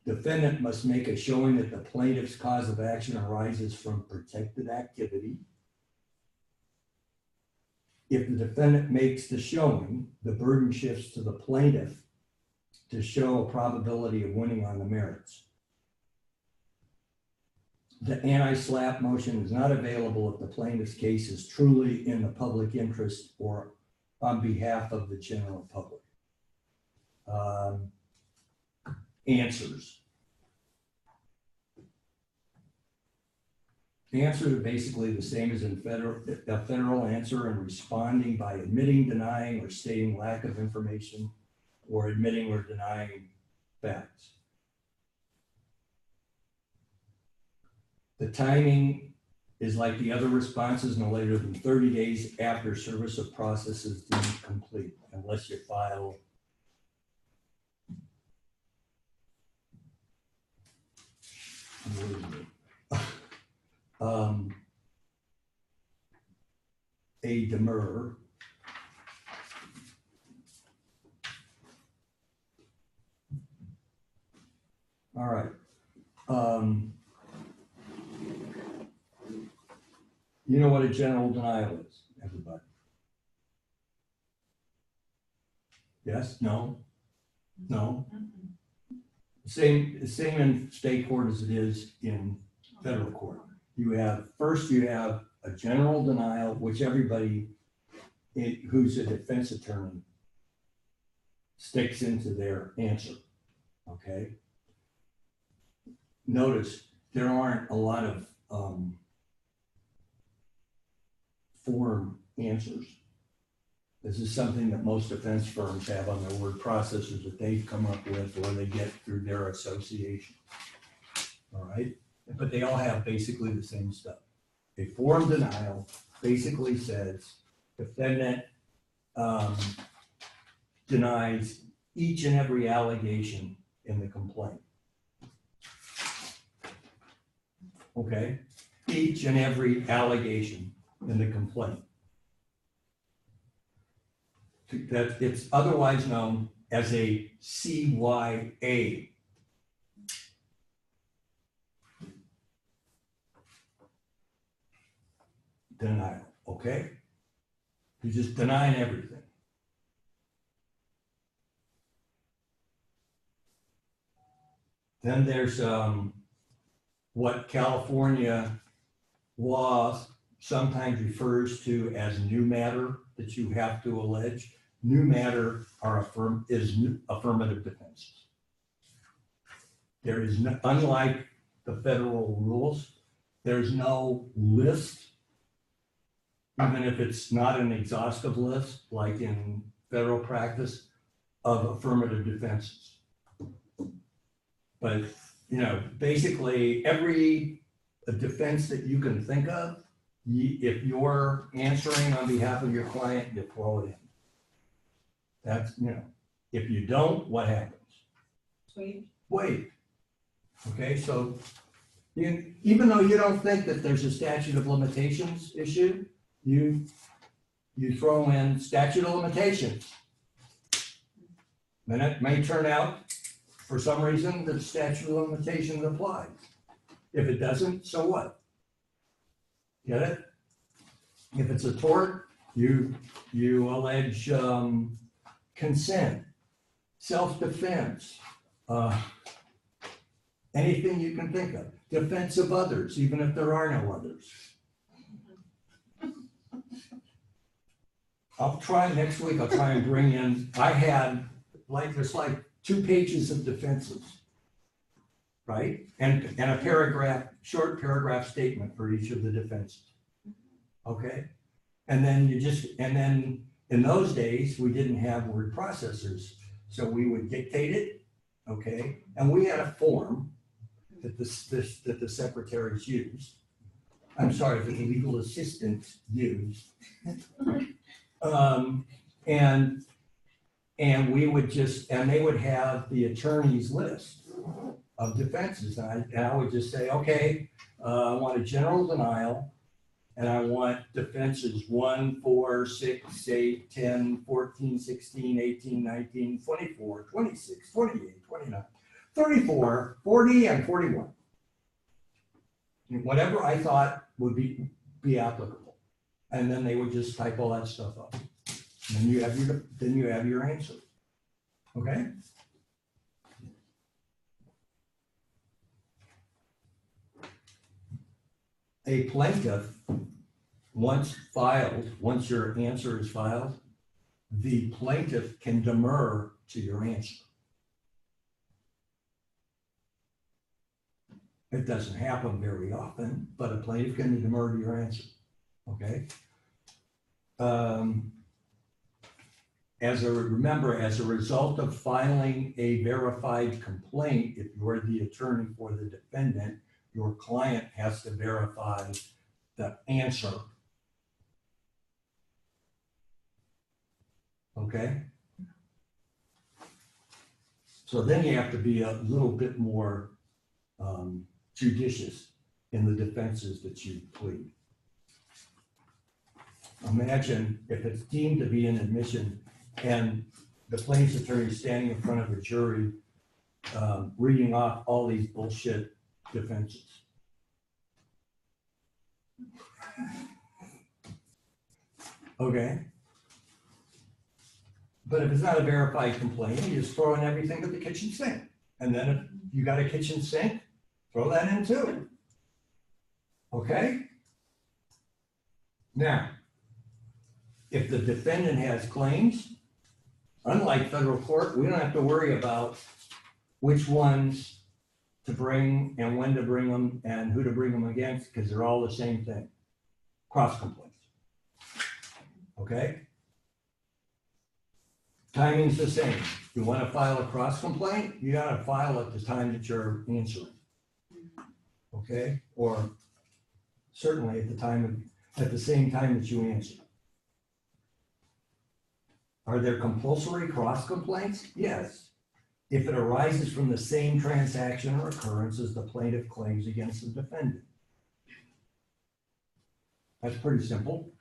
defendant must make a showing that the plaintiff's cause of action arises from protected activity. If the defendant makes the showing, the burden shifts to the plaintiff to show a probability of winning on the merits. The anti-SLAPP motion is not available if the plaintiff's case is truly in the public interest or on behalf of the general public. Answers. The answers are basically the same as in a federal answer in responding by admitting, denying, or stating lack of information, or admitting or denying facts. The timing is like the other responses, no later than 30 days after service of process is deemed complete, unless you file a demur. All right. You know what a general denial is, everybody? Yes? No? No? Same in state court as it is in federal court. First you have a general denial, which everybody who's a defense attorney sticks into their answer, okay? Notice there aren't a lot of form answers. This is something that most defense firms have on their word processors that they've come up with or they get through their association. All right, but they all have basically the same stuff. A form denial basically says defendant denies each and every allegation in the complaint. Okay, each and every allegation in the complaint. That it's otherwise known as a CYA. Denial, okay? You're just denying everything. Then there's what California law sometimes refers to as new matter that you have to allege. New matter are affirmative defenses. There is no, unlike the federal rules, there's no list, even if it's not an exhaustive list, like in federal practice, of affirmative defenses. But, you know, basically every defense that you can think of, if you're answering on behalf of your client, you throw it in. That's, you know, if you don't, what happens? Wait. Okay, so even though you don't think that there's a statute of limitations issue, you throw in statute of limitations. Then it may turn out, for some reason, that statute of limitations applies. If it doesn't, so what? Get it? If it's a tort, you allege consent, self-defense, anything you can think of. Defense of others, even if there are no others. I'll try next week, I'll try and bring in, I had there's 2 pages of defenses, right? And a paragraph, short paragraph statement for each of the defenses. Okay? And then in those days, we didn't have word processors. So we would dictate it, okay? And we had a form that the secretaries used. I'm sorry, that the legal assistants used. And we would and they would have the attorney's list of defenses. And I would just say, okay, I want a general denial, and I want defenses 1, 4, 6, 8, 10, 14, 16, 18, 19, 24, 26, 28, 29, 34, 40, and 41. Whatever I thought would be applicable. And then they would just type all that stuff up. And then you have your answer. Okay? A plaintiff, once your answer is filed, the plaintiff can demur to your answer. It doesn't happen very often, but a plaintiff can demur to your answer. Okay? As a result of filing a verified complaint, if you're the attorney for the defendant, your client has to verify the answer. Okay? So then you have to be a little bit more judicious in the defenses that you plead. Imagine if it's deemed to be an admission and the plaintiff's attorney is standing in front of a jury reading off all these bullshit defenses. Okay? But if it's not a verified complaint, you just throw in everything but the kitchen sink. And then if you got a kitchen sink, throw that in too. Okay? Now, if the defendant has claims, unlike federal court, we don't have to worry about which ones to bring and when to bring them and who to bring them against, because they're all the same thing. Cross complaints. Okay? Timing's the same. You want to file a cross complaint, you got to file at the time that you're answering. Okay? Or certainly at the same time that you answer. Are there compulsory cross complaints? Yes. If it arises from the same transaction or occurrence as the plaintiff claims against the defendant. That's pretty simple.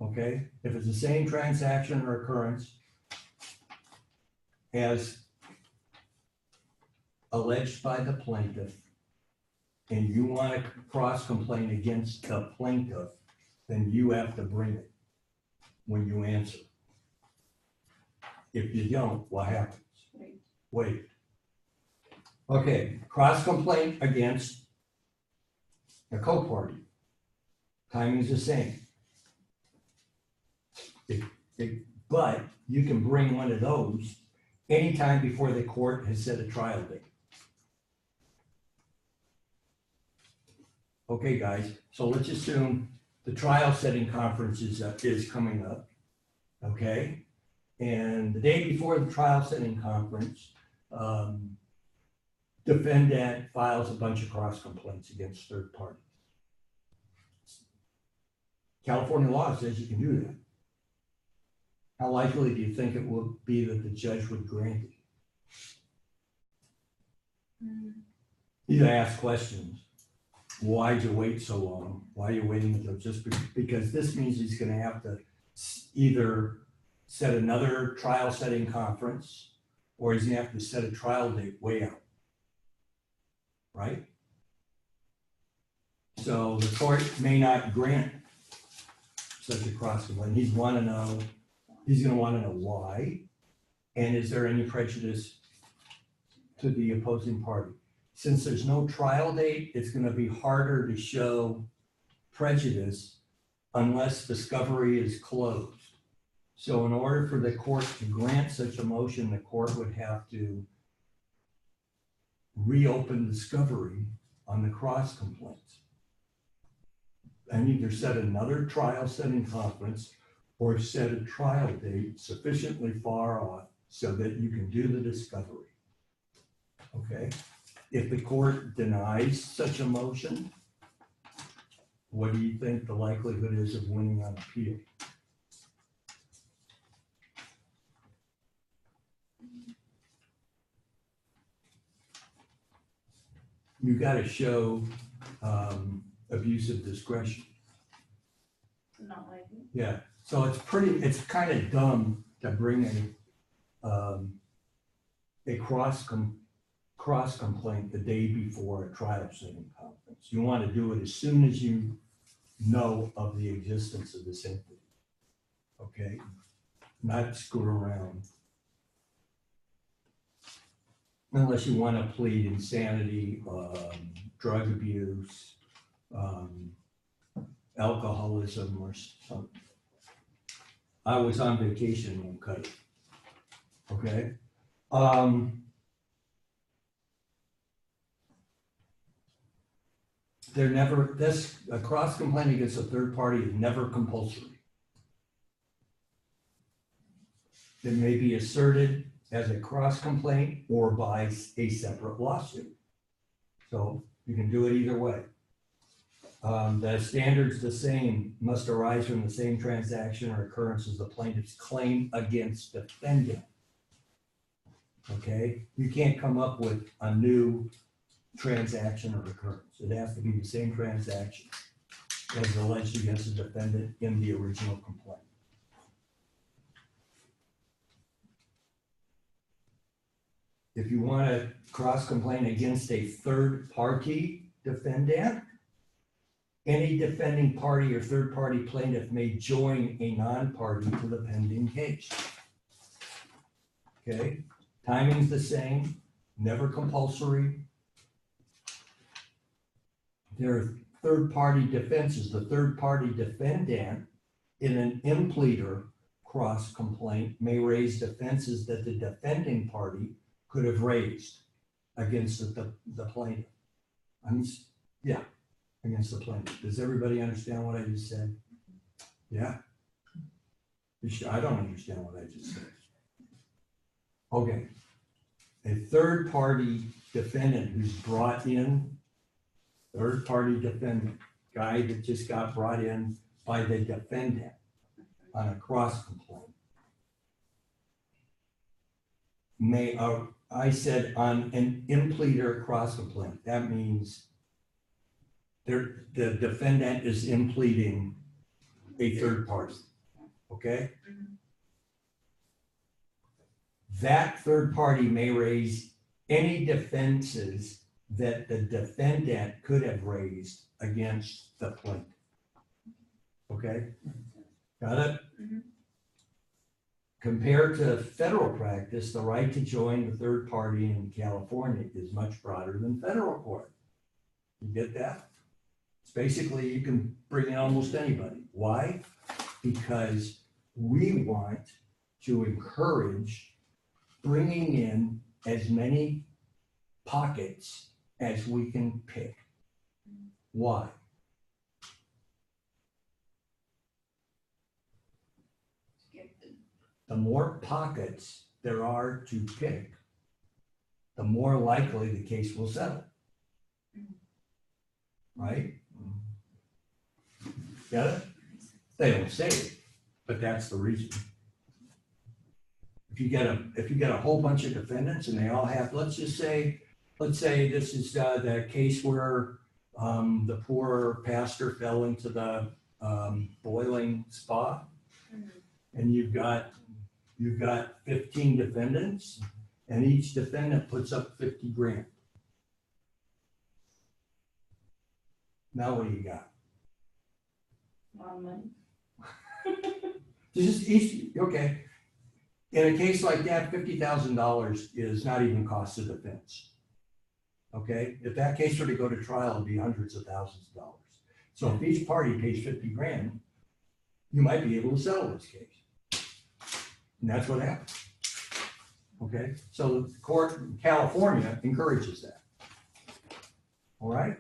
Okay? If it's the same transaction or occurrence as alleged by the plaintiff, and you want to cross complain against the plaintiff, then you have to bring it when you answer. If you don't, what happens? Wait. Okay, cross complaint against a co-party. Timing's the same. But you can bring one of those anytime before the court has set a trial date. Okay, guys, so let's assume the trial setting conference is coming up, okay? And the day before the trial setting conference, defendant files a bunch of cross complaints against third parties. California law says you can do that. How likely do you think it will be that the judge would grant it? You ask questions. Why'd you wait so long? Why are you waiting until because this means he's going to have to either set another trial setting conference or he's going to have to set a trial date way out. Right? So the court may not grant such a cross complaint. He's going to want to know why, and is there any prejudice to the opposing party? Since there's no trial date, it's going to be harder to show prejudice unless discovery is closed. So in order for the court to grant such a motion, the court would have to reopen discovery on the cross complaints. And either set another trial setting conference or set a trial date sufficiently far off so that you can do the discovery. Okay? If the court denies such a motion, what do you think the likelihood is of winning on appeal? You got to show abuse of discretion.
Not likely.
Yeah, so it's kind of dumb to bring a cross complaint the day before a trial setting conference. You want to do it as soon as you know of the existence of this entity. Okay? Not screw around. Unless you want to plead insanity, drug abuse, alcoholism or something. I was on vacation when cut it. Okay? A cross complaint against a third party is never compulsory. It may be asserted as a cross complaint or by a separate lawsuit. So You can do it either way. The standard's the same, must arise from the same transaction or occurrence as the plaintiff's claim against defendant. Okay, you can't come up with a new transaction or occurrence. It has to be the same transaction as alleged against the defendant in the original complaint. If you want to cross-complain against a third-party defendant, any defending party or third-party plaintiff may join a non-party to the pending case. Okay, timing's the same, never compulsory. There are third-party defenses. The third-party defendant in an impleader cross-complaint may raise defenses that the defending party could have raised against the plaintiff. Against the plaintiff. Does everybody understand what I just said? Yeah? I don't understand what I just said. Okay. A third-party defendant who's brought in, third-party defendant, guy that just got brought in by the defendant on a cross-complaint, may, I said on an impleader cross-complaint, that means the defendant is impleading a third party, okay? That third party may raise any defenses that the defendant could have raised against the plaintiff. Okay? Got it? Compared to federal practice, the right to join the third party in California is much broader than federal court. You get that? It's basically, you can bring in almost anybody. Why? Because we want to encourage bringing in as many pockets as we can pick. Why? The more pockets there are to pick, the more likely the case will settle. Right? Get it? They don't say it, but that's the reason. If you get a whole bunch of defendants and they all have, let's say this is the case where the poor pastor fell into the boiling spa, and you've got 15 defendants, and each defendant puts up 50 grand. Now what do you got?
Money.
Just each, okay. In a case like that, $50,000 is not even cost of defense. Okay, if that case were to go to trial, it'd be hundreds of thousands of dollars. So if each party pays 50 grand, you might be able to settle this case. And that's what happens. Okay, so the court in California encourages that. All right.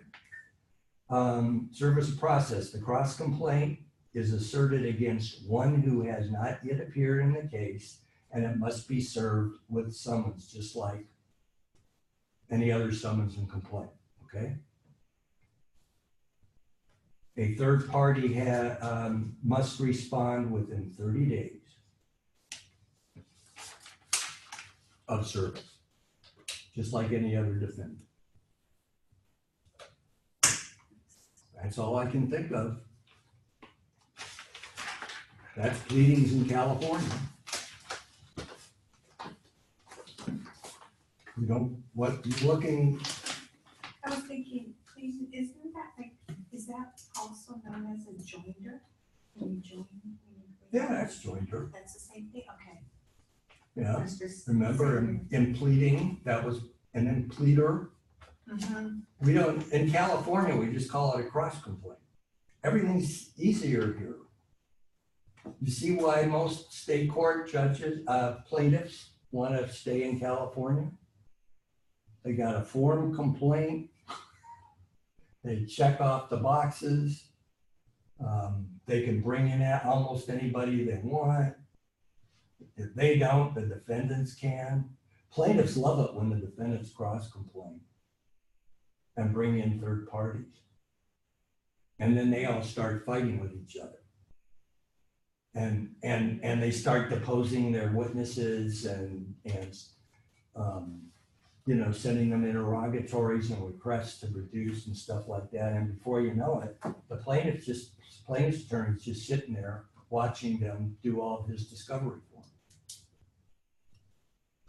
Service of process. The cross complaint is asserted against one who has not yet appeared in the case, and it must be served with summons, just like any other summons and complaint. Okay. A third party must respond within 30 days of service, just like any other defendant. That's all I can think of. That's pleadings in California. You don't, what you're looking,
I was thinking, please, isn't that like, is that also known as a joinder? When you join?
yeah, that's jointer.
That's the same thing, okay.
Yeah,
That's just-
remember in pleading, that was an impleader. We don't, in California, we just call it a cross complaint. Everything's easier here. You see why most state court judges, plaintiffs want to stay in California? They got a form complaint. They check off the boxes. They can bring in almost anybody they want. If they don't, the defendants can. Plaintiffs love it when the defendants cross complain. and bring in third parties. And then they all start fighting with each other. And they start deposing their witnesses and sending them interrogatories and requests to produce and stuff like that. And before you know it, the plaintiff's attorney's just sitting there watching them do all of his discovery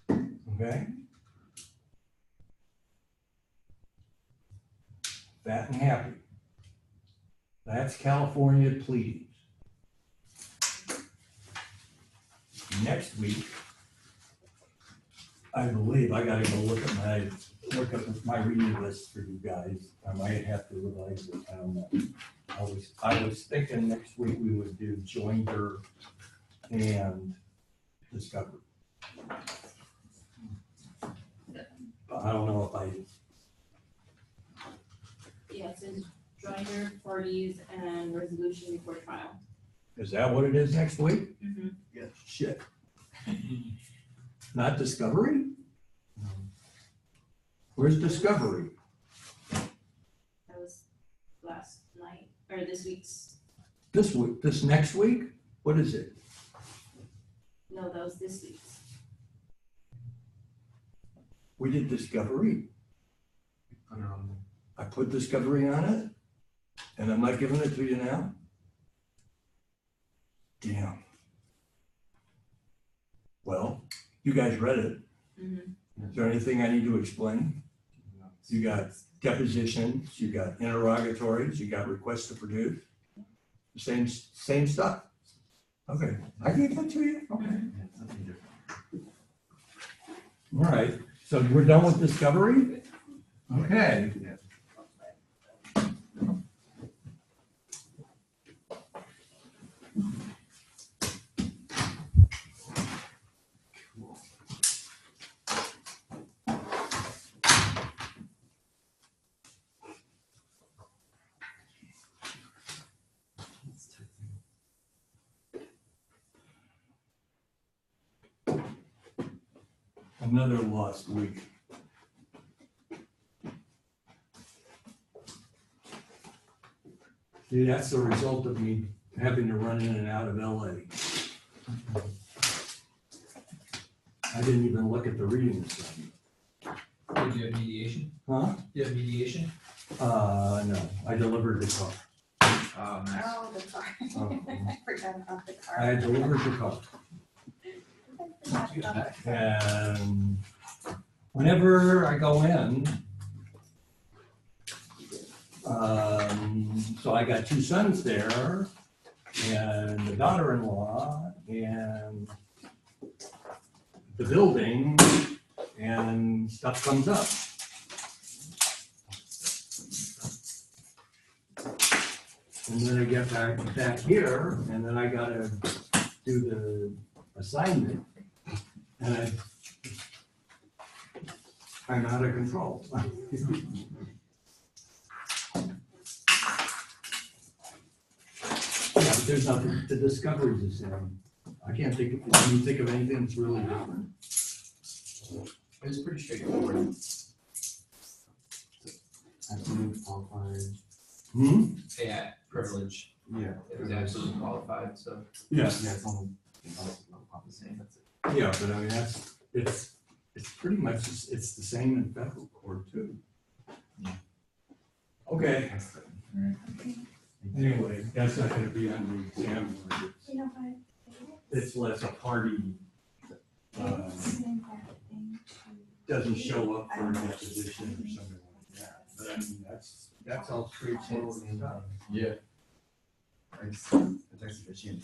for him. Okay? Fat and happy. That's California pleadings. Next week, I believe I gotta go look at my reading list for you guys. I might have to revise it. I don't know. I was thinking next week we would do joinder and discovery. But I don't know if
Yeah, it says joinder, parties, and resolution before trial.
is that what it is next week?
Mm-hmm.
Yeah. Shit. Not discovery? Where's discovery?
That was last night, or this week's,
This week, this next week? What is it?
no, that was this week's.
We did discovery.
Put it on
I put discovery on it, and I'm not giving it to you now? Damn. Well, you guys read it.
Mm-hmm.
Is there anything I need to explain?
there.
You got depositions, you got interrogatories, you got requests to produce. Same stuff. Okay, I gave that to you? Okay.
Yeah, something different.
All right, so we're done with discovery? Okay.
Yeah.
Another lost week. See, that's the result of me having to run in and out of LA. I didn't even look at the reading assignment.
Did you have mediation?
Huh?
You have mediation?
No, I delivered the car.
Oh, nice.
Oh, the car.
Oh.
I forgot about the car.
I delivered the car.
I forgot about the car.
And whenever I go in, so I got two sons there and the daughter-in-law and the building and stuff comes up. And then I get back here and then I gotta do the assignment. And I'm out of control. Yeah, but there's nothing, the discovery's the same. I can't think of, can you think of anything that's really different?
It was pretty straightforward.
Absolute qualified.
Yeah, privilege.
Yeah.
It was absolutely qualified, so.
Yes.
Yeah, it's all about the same. That's it.
Yeah, but I mean, it's pretty much, it's the same in federal court too.
Yeah.
Okay,
That's it.
anyway, that's not gonna be on the exam.
You know what?
It's less a party,
Send that thing to-
doesn't show up for a deposition or something like that. But I mean, that's all straightforward stuff.
Yeah. I texted her, she didn't